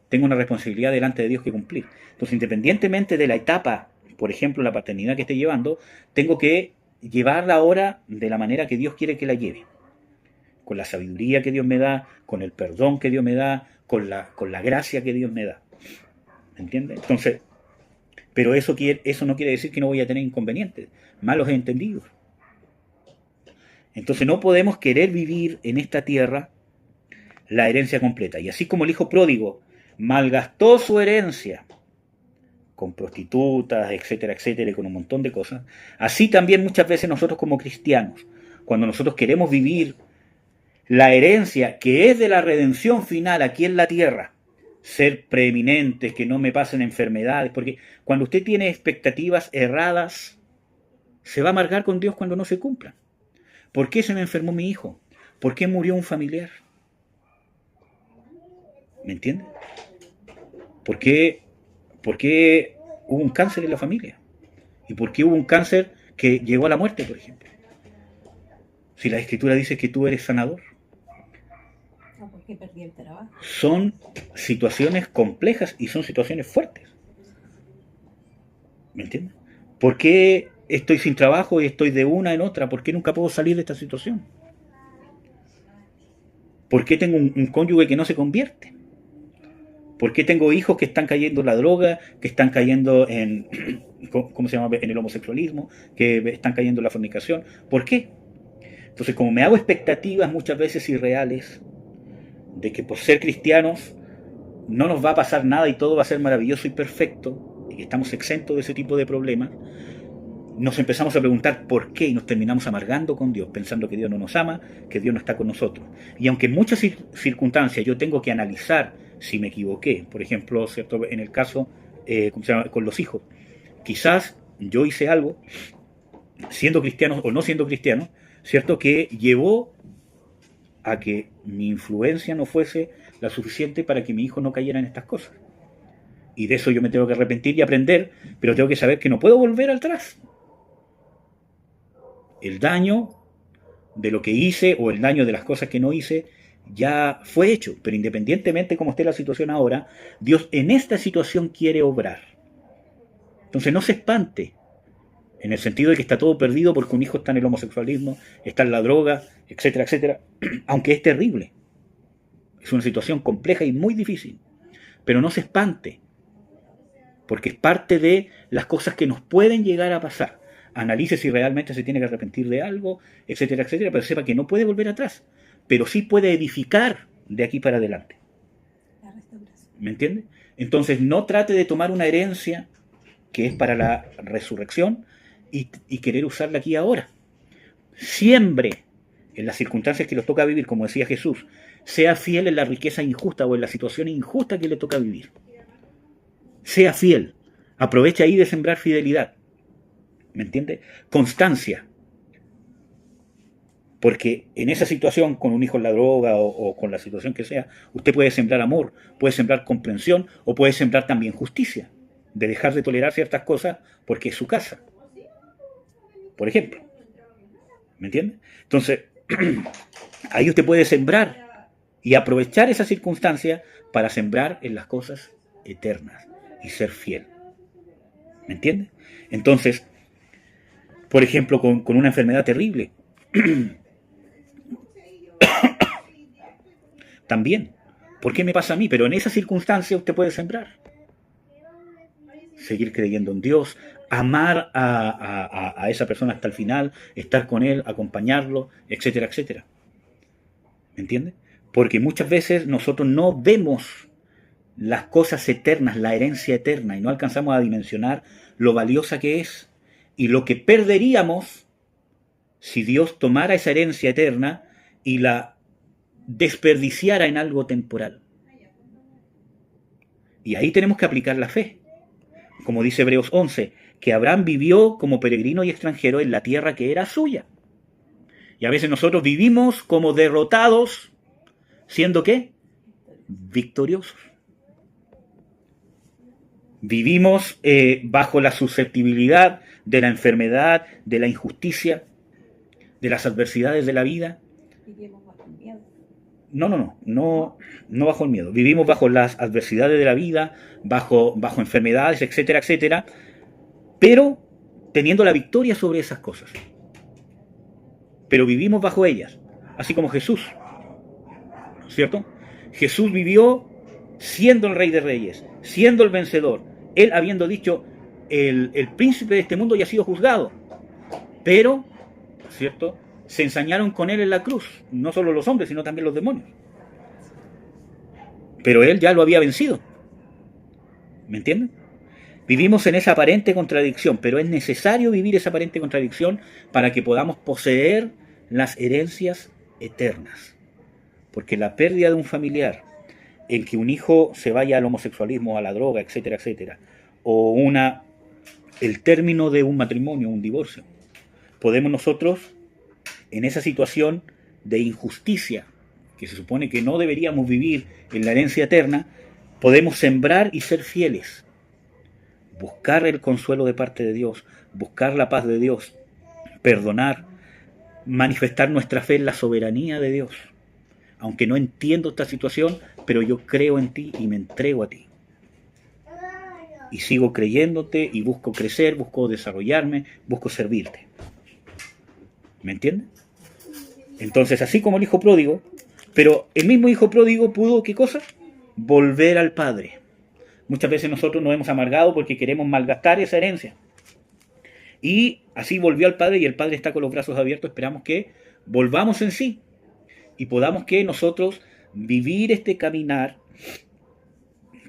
Tengo una responsabilidad delante de Dios que cumplir. Entonces, independientemente de la etapa, por ejemplo, la paternidad que esté llevando, tengo que llevarla ahora de la manera que Dios quiere que la lleve. Con la sabiduría que Dios me da, con el perdón que Dios me da, con la gracia que Dios me da. ¿Entiendes? Entonces, pero eso no quiere decir que no voy a tener inconvenientes, malos entendidos. Entonces no podemos querer vivir en esta tierra la herencia completa. Y así como el hijo pródigo malgastó su herencia con prostitutas, etcétera, etcétera, y con un montón de cosas, así también muchas veces nosotros como cristianos, cuando nosotros queremos vivir la herencia que es de la redención final aquí en la tierra, ser preeminentes, que no me pasen enfermedades, porque cuando usted tiene expectativas erradas, se va a amargar con Dios cuando no se cumplan. ¿Por qué se me enfermó mi hijo? ¿Por qué murió un familiar? ¿Me entiende? ¿Por qué hubo un cáncer en la familia? ¿Y por qué hubo un cáncer que llegó a la muerte, por ejemplo? Si la Escritura dice que tú eres sanador. No, porque perdí el trabajo. Son situaciones complejas y son situaciones fuertes. ¿Me entiendes? ¿Por qué estoy sin trabajo y estoy de una en otra? ¿Por qué nunca puedo salir de esta situación? ¿Por qué tengo un cónyuge que no se convierte? ¿Por qué tengo hijos que están cayendo en la droga, que están cayendo en, ¿cómo se llama?, en el homosexualismo, que están cayendo en la fornicación? ¿Por qué? Entonces, como me hago expectativas muchas veces irreales de que por ser cristianos no nos va a pasar nada y todo va a ser maravilloso y perfecto, y que estamos exentos de ese tipo de problemas, nos empezamos a preguntar por qué y nos terminamos amargando con Dios, pensando que Dios no nos ama, que Dios no está con nosotros. Y aunque en muchas circunstancias yo tengo que analizar si me equivoqué, por ejemplo, ¿cierto?, en el caso ¿cómo se llama?, con los hijos, quizás yo hice algo, siendo cristiano o no siendo cristiano, ¿cierto?, que llevó a que mi influencia no fuese la suficiente para que mi hijo no cayera en estas cosas. Y de eso yo me tengo que arrepentir y aprender, pero tengo que saber que no puedo volver atrás. El daño de lo que hice o el daño de las cosas que no hice ya fue hecho, pero independientemente de cómo esté la situación ahora, Dios en esta situación quiere obrar. Entonces no se espante, en el sentido de que está todo perdido porque un hijo está en el homosexualismo, está en la droga, etcétera, etcétera, aunque es terrible. Es una situación compleja y muy difícil, pero no se espante, porque es parte de las cosas que nos pueden llegar a pasar. Analice si realmente se tiene que arrepentir de algo, etcétera, etcétera, pero sepa que no puede volver atrás, pero sí puede edificar de aquí para adelante. La restauración. ¿Me entiende? Entonces no trate de tomar una herencia que es para la resurrección y querer usarla aquí ahora. Siembre en las circunstancias que nos toca vivir, como decía Jesús, sea fiel en la riqueza injusta o en la situación injusta que le toca vivir. Sea fiel. Aproveche ahí de sembrar fidelidad. ¿Me entiende? Constancia. Porque en esa situación, con un hijo en la droga o con la situación que sea, usted puede sembrar amor, puede sembrar comprensión o puede sembrar también justicia. De dejar de tolerar ciertas cosas porque es su casa. Por ejemplo. ¿Me entiende? Entonces, ahí usted puede sembrar y aprovechar esa circunstancia para sembrar en las cosas eternas y ser fiel. ¿Me entiende? Entonces, por ejemplo, con una enfermedad terrible. También. ¿Por qué me pasa a mí? Pero en esa circunstancia usted puede sembrar. Seguir creyendo en Dios, amar a esa persona hasta el final, estar con él, acompañarlo, etcétera, etcétera. ¿Me entiende? Porque muchas veces nosotros no vemos las cosas eternas, la herencia eterna, y no alcanzamos a dimensionar lo valiosa que es y lo que perderíamos si Dios tomara esa herencia eterna y la desperdiciara en algo temporal. Y ahí tenemos que aplicar la fe. Como dice Hebreos 11, que Abraham vivió como peregrino y extranjero en la tierra que era suya. Y a veces nosotros vivimos como derrotados, siendo ¿qué? Victoriosos. Vivimos bajo la susceptibilidad de la enfermedad, de la injusticia, de las adversidades de la vida. Vivimos bajo el miedo. No bajo el miedo. Vivimos bajo las adversidades de la vida, bajo enfermedades, etcétera, etcétera, pero teniendo la victoria sobre esas cosas. Pero vivimos bajo ellas, así como Jesús, ¿cierto? Jesús vivió siendo el Rey de Reyes, siendo el vencedor, él habiendo dicho, el príncipe de este mundo ya ha sido juzgado, pero, ¿cierto?, se ensañaron con él en la cruz, no solo los hombres, sino también los demonios. Pero él ya lo había vencido. ¿Me entienden? Vivimos en esa aparente contradicción, pero es necesario vivir esa aparente contradicción para que podamos poseer las herencias eternas. Porque la pérdida de un familiar, en que un hijo se vaya al homosexualismo, a la droga, etcétera, etcétera, o el término de un matrimonio, un divorcio, podemos nosotros, en esa situación de injusticia, que se supone que no deberíamos vivir en la herencia eterna, podemos sembrar y ser fieles. Buscar el consuelo de parte de Dios, buscar la paz de Dios, perdonar, manifestar nuestra fe en la soberanía de Dios. Aunque no entiendo esta situación, pero yo creo en ti y me entrego a ti. Y sigo creyéndote y busco crecer, busco desarrollarme, busco servirte. ¿Me entiendes? Entonces, así como el hijo pródigo, pero el mismo hijo pródigo pudo, ¿qué cosa? Volver al padre. Muchas veces nosotros nos hemos amargado porque queremos malgastar esa herencia. Y así volvió al padre y el padre está con los brazos abiertos. Esperamos que volvamos en sí y podamos que nosotros vivir este caminar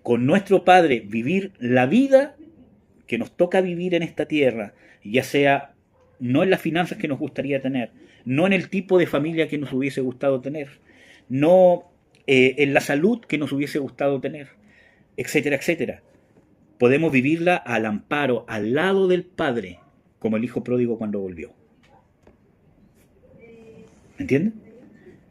con nuestro padre, vivir la vida que nos toca vivir en esta tierra, ya sea no en las finanzas que nos gustaría tener, no en el tipo de familia que nos hubiese gustado tener, no en la salud que nos hubiese gustado tener, etcétera, etcétera. Podemos vivirla al amparo, al lado del Padre, como el hijo pródigo cuando volvió. ¿Me entienden?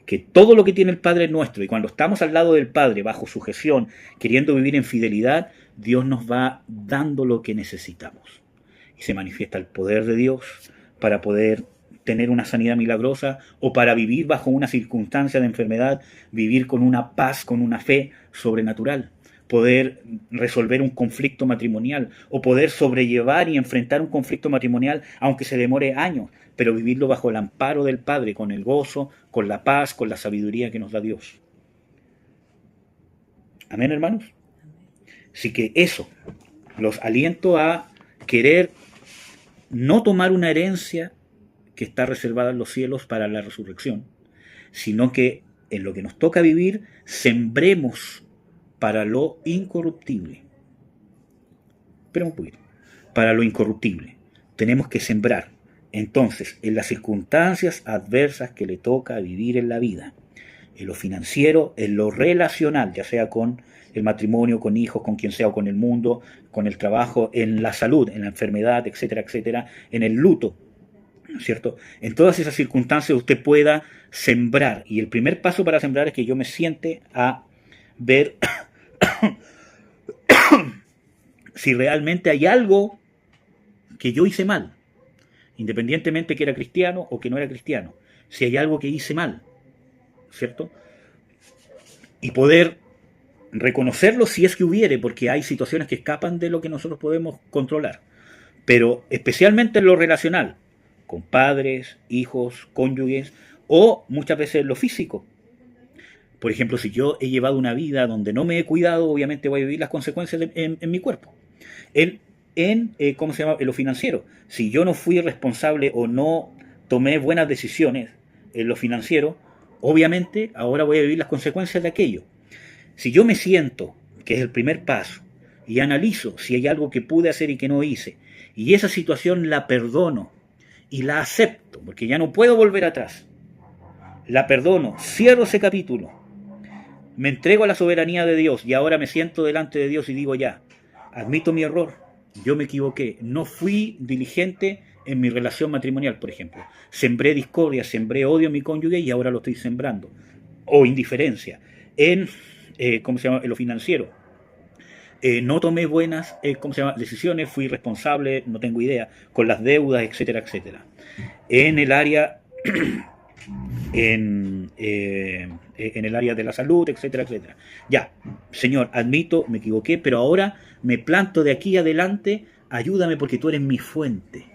Que todo lo que tiene el Padre es nuestro, y cuando estamos al lado del Padre, bajo sujeción, queriendo vivir en fidelidad, Dios nos va dando lo que necesitamos. Y se manifiesta el poder de Dios para poder tener una sanidad milagrosa o para vivir bajo una circunstancia de enfermedad, vivir con una paz, con una fe sobrenatural, poder resolver un conflicto matrimonial o poder sobrellevar y enfrentar un conflicto matrimonial aunque se demore años, pero vivirlo bajo el amparo del Padre, con el gozo, con la paz, con la sabiduría que nos da Dios. Amén, hermanos. Así que eso, los aliento a querer no tomar una herencia que está reservada en los cielos para la resurrección, sino que en lo que nos toca vivir, sembremos para lo incorruptible. Esperemos un poquito. Para lo incorruptible. Tenemos que sembrar. Entonces, en las circunstancias adversas que le toca vivir en la vida, en lo financiero, en lo relacional, ya sea con el matrimonio, con hijos, con quien sea, o con el mundo, con el trabajo, en la salud, en la enfermedad, etcétera, etcétera, en el luto, ¿no es cierto? En todas esas circunstancias usted pueda sembrar. Y el primer paso para sembrar es que yo me siente a ver si realmente hay algo que yo hice mal, independientemente que era cristiano o que no era cristiano, si hay algo que hice mal, ¿cierto? Y poder reconocerlo si es que hubiere, porque hay situaciones que escapan de lo que nosotros podemos controlar, pero especialmente en lo relacional, con padres, hijos, cónyuges, o muchas veces en lo físico. Por ejemplo, si yo he llevado una vida donde no me he cuidado, obviamente voy a vivir las consecuencias en mi cuerpo. En lo financiero. Si yo no fui responsable o no tomé buenas decisiones en lo financiero, obviamente ahora voy a vivir las consecuencias de aquello. Si yo me siento, que es el primer paso, y analizo si hay algo que pude hacer y que no hice, y esa situación la perdono y la acepto, porque ya no puedo volver atrás, la perdono, cierro ese capítulo, me entrego a la soberanía de Dios y ahora me siento delante de Dios y digo ya, admito mi error, yo me equivoqué, no fui diligente en mi relación matrimonial, por ejemplo. Sembré discordia, sembré odio en mi cónyuge y ahora lo estoy sembrando. O indiferencia. En, ¿cómo se llama?, en lo financiero. No tomé buenas ¿cómo se llama?, decisiones, fui responsable, no tengo idea, con las deudas, etcétera, etcétera. En el área en el área de la salud, etcétera, etcétera. Ya, Señor, admito, me equivoqué, pero ahora me planto de aquí adelante, ayúdame porque tú eres mi fuente.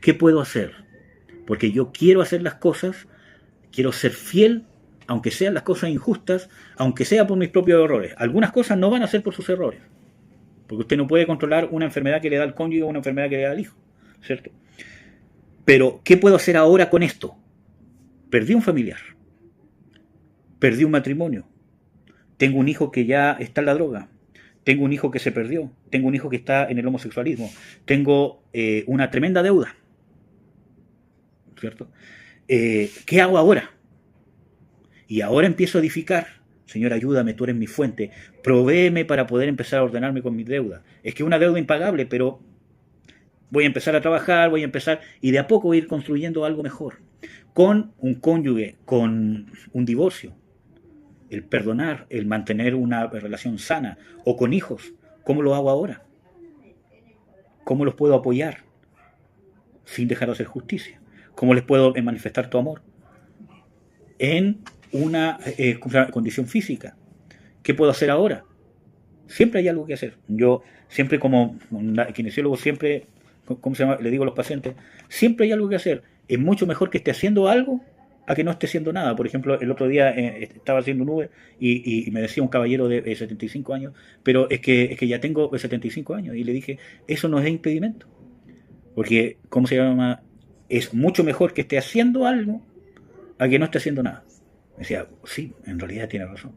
¿Qué puedo hacer? Porque yo quiero hacer las cosas, quiero ser fiel, aunque sean las cosas injustas, aunque sea por mis propios errores. Algunas cosas no van a ser por sus errores, porque usted no puede controlar una enfermedad que le da al cónyuge o una enfermedad que le da al hijo, ¿cierto? Pero, ¿qué puedo hacer ahora con esto? Perdí un familiar, perdí un matrimonio, tengo un hijo que ya está en la droga, tengo un hijo que se perdió, tengo un hijo que está en el homosexualismo, tengo una tremenda deuda, ¿cierto? ¿Qué hago ahora? Y ahora empiezo a edificar. Señor, ayúdame, tú eres mi fuente, provéeme para poder empezar a ordenarme con mis deudas. Es que es una deuda impagable, pero voy a empezar a trabajar, voy a empezar, y de a poco voy a ir construyendo algo mejor. Con un cónyuge, con un divorcio, el perdonar, el mantener una relación sana, o con hijos, ¿cómo lo hago ahora? ¿Cómo los puedo apoyar sin dejar de hacer justicia? ¿Cómo les puedo manifestar tu amor? En una condición física, ¿qué puedo hacer ahora? Siempre hay algo que hacer. Yo siempre, como kinesiólogo, siempre, ¿cómo se llama?, le digo a los pacientes, siempre hay algo que hacer. Es mucho mejor que esté haciendo algo a que no esté haciendo nada. Por ejemplo, el otro día estaba haciendo un Uber y me decía un caballero de 75 años, pero es que ya tengo 75 años, y le dije, eso no es impedimento, porque, ¿cómo se llama?, es mucho mejor que esté haciendo algo a que no esté haciendo nada. Me decía, sí, en realidad tiene razón.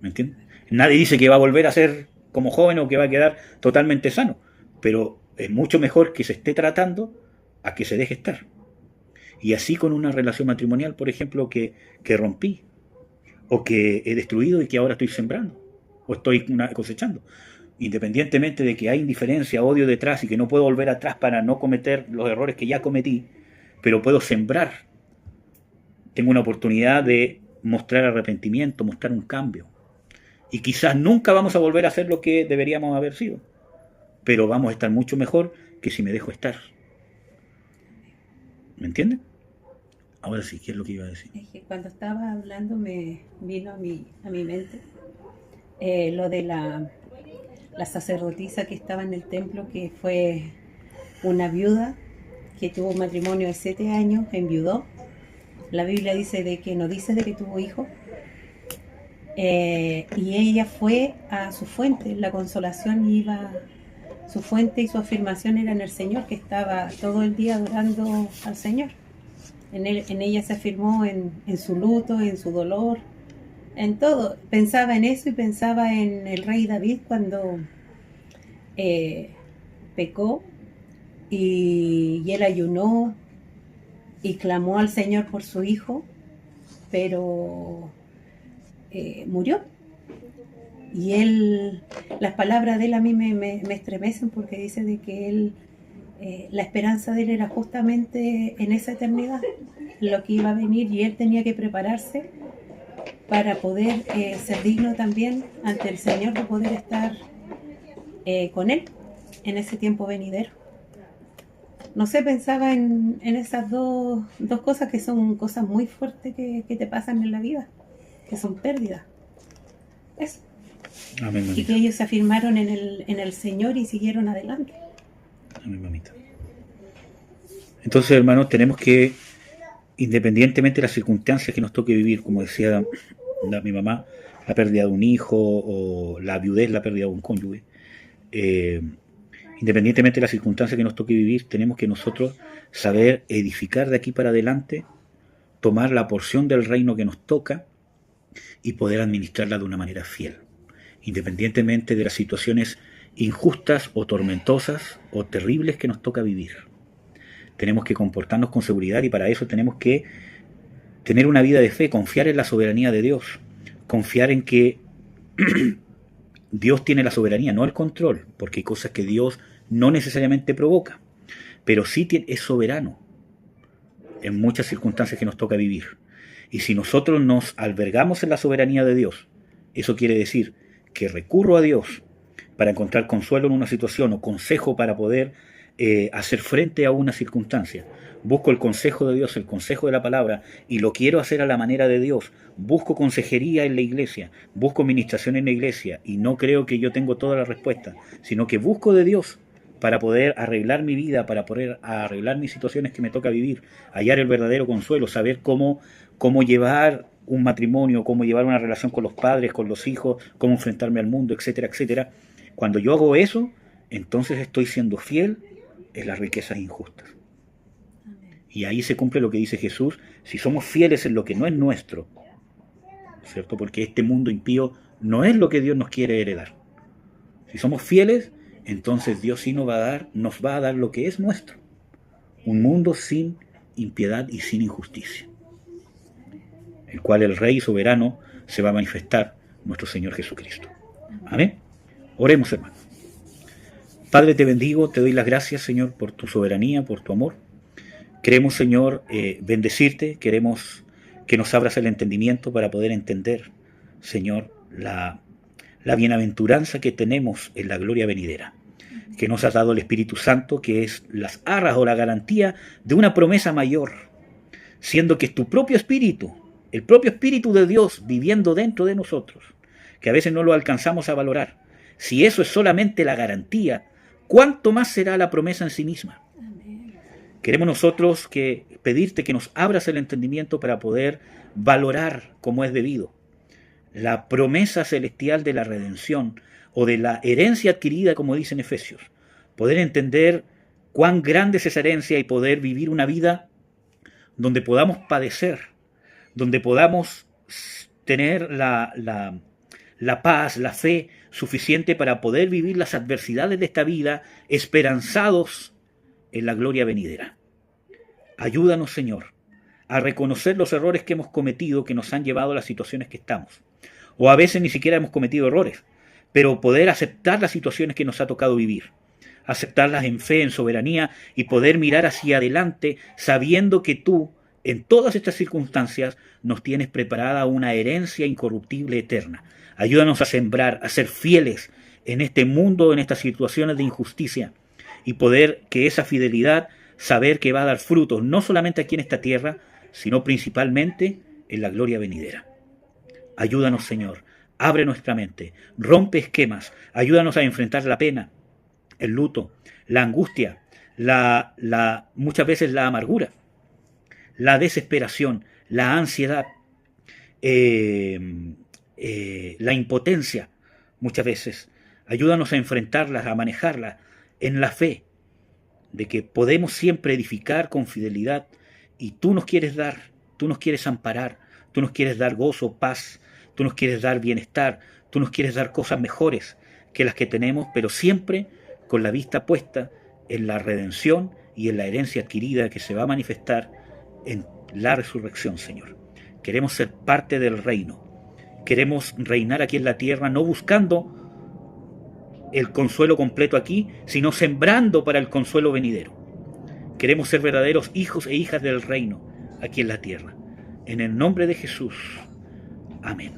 ¿Me entiendes? Nadie dice que va a volver a ser como joven o que va a quedar totalmente sano, pero es mucho mejor que se esté tratando a que se deje estar. Y así con una relación matrimonial, por ejemplo, que rompí, o que he destruido y que ahora estoy sembrando, o estoy cosechando. Independientemente de que hay indiferencia, odio detrás y que no puedo volver atrás para no cometer los errores que ya cometí, pero puedo sembrar. Tengo una oportunidad de mostrar arrepentimiento, mostrar un cambio. Y quizás nunca vamos a volver a ser lo que deberíamos haber sido, pero vamos a estar mucho mejor que si me dejo estar. ¿Me entienden? Ahora sí, ¿qué es lo que iba a decir? Es que cuando estaba hablando me vino a mi mente lo de la sacerdotisa que estaba en el templo, que fue una viuda que tuvo un matrimonio de 7 años, enviudó. La Biblia dice de que no dice de que tuvo hijos. Y ella fue a su fuente, la consolación iba, su fuente y su afirmación era en el Señor, que estaba todo el día adorando al Señor. En ella se afirmó en su luto, en su dolor, en todo. Pensaba en eso y pensaba en el rey David cuando pecó y él ayunó y clamó al Señor por su hijo, pero murió. Y él, las palabras de él a mí me estremecen, porque dice de que él, la esperanza de él era justamente en esa eternidad, lo que iba a venir, y él tenía que prepararse para poder ser digno también ante el Señor, de poder estar con él en ese tiempo venidero. No sé, pensaba en esas dos cosas, que son cosas muy fuertes que te pasan en la vida, que son pérdidas. Eso. Amén, mamita. Y que ellos se afirmaron en el Señor y siguieron adelante. Amén, mamita. Entonces, hermanos, tenemos que, independientemente de las circunstancias que nos toque vivir, como decía mi mamá, la pérdida de un hijo, o la viudez, la pérdida de un cónyuge, independientemente de las circunstancias que nos toque vivir, tenemos que nosotros saber edificar de aquí para adelante, tomar la porción del reino que nos toca y poder administrarla de una manera fiel, independientemente de las situaciones injustas o tormentosas o terribles que nos toca vivir. Tenemos que comportarnos con seguridad, y para eso tenemos que tener una vida de fe, confiar en la soberanía de Dios, confiar en que Dios tiene la soberanía, no el control, porque hay cosas que Dios no necesariamente provoca. pero sí es soberano en muchas circunstancias que nos toca vivir. Y si nosotros nos albergamos en la soberanía de Dios, eso quiere decir que recurro a Dios para encontrar consuelo en una situación o consejo para poder hacer frente a una circunstancia. Busco el consejo de Dios, el consejo de la palabra, y lo quiero hacer a la manera de Dios. Busco consejería en la iglesia, busco ministración en la iglesia, y no creo que yo tengo toda la respuesta, sino que busco de Dios para poder arreglar mi vida, para poder arreglar mis situaciones que me toca vivir, hallar el verdadero consuelo, saber cómo llevar un matrimonio, cómo llevar una relación con los padres, con los hijos, cómo enfrentarme al mundo, etcétera, etcétera. Cuando yo hago eso, entonces estoy siendo fiel en las riquezas injustas. Y ahí se cumple lo que dice Jesús, si somos fieles en lo que no es nuestro, ¿cierto? Porque este mundo impío no es lo que Dios nos quiere heredar. Si somos fieles, entonces Dios sí nos va a dar lo que es nuestro. Un mundo sin impiedad y sin injusticia, el cual el Rey soberano se va a manifestar, nuestro Señor Jesucristo. Amén. Oremos, hermano. Padre, te bendigo, te doy las gracias, Señor, por tu soberanía, por tu amor. Queremos, Señor, bendecirte, queremos que nos abras el entendimiento para poder entender, Señor, la bienaventuranza que tenemos en la gloria venidera, que nos has dado el Espíritu Santo, que es las arras o la garantía de una promesa mayor, siendo que es tu propio Espíritu, el propio Espíritu de Dios viviendo dentro de nosotros, que a veces no lo alcanzamos a valorar. Si eso es solamente la garantía, ¿cuánto más será la promesa en sí misma? Queremos nosotros pedirte que nos abras el entendimiento para poder valorar como es debido la promesa celestial de la redención o de la herencia adquirida, como dicen Efesios. Poder entender cuán grande es esa herencia y poder vivir una vida donde podamos padecer, donde podamos tener la paz, la fe suficiente para poder vivir las adversidades de esta vida esperanzados en la gloria venidera. Ayúdanos, Señor, a reconocer los errores que hemos cometido que nos han llevado a las situaciones que estamos. O a veces ni siquiera hemos cometido errores, pero poder aceptar las situaciones que nos ha tocado vivir, aceptarlas en fe, en soberanía, y poder mirar hacia adelante sabiendo que tú, en todas estas circunstancias, nos tienes preparada una herencia incorruptible eterna. Ayúdanos a sembrar, a ser fieles en este mundo, en estas situaciones de injusticia, y poder que esa fidelidad, saber que va a dar frutos, no solamente aquí en esta tierra, sino principalmente en la gloria venidera. Ayúdanos, Señor, abre nuestra mente, rompe esquemas, ayúdanos a enfrentar la pena, el luto, la angustia, muchas veces la amargura, la desesperación, la ansiedad, la impotencia, muchas veces. Ayúdanos a enfrentarlas, a manejarlas en la fe de que podemos siempre edificar con fidelidad, y tú nos quieres dar, tú nos quieres amparar, tú nos quieres dar gozo, paz, tú nos quieres dar bienestar, tú nos quieres dar cosas mejores que las que tenemos, pero siempre con la vista puesta en la redención y en la herencia adquirida que se va a manifestar en la resurrección, Señor. Queremos ser parte del reino, queremos reinar aquí en la tierra, no buscando el consuelo completo aquí, sino sembrando para el consuelo venidero. Queremos ser verdaderos hijos e hijas del reino aquí en la tierra. En el nombre de Jesús. Amén.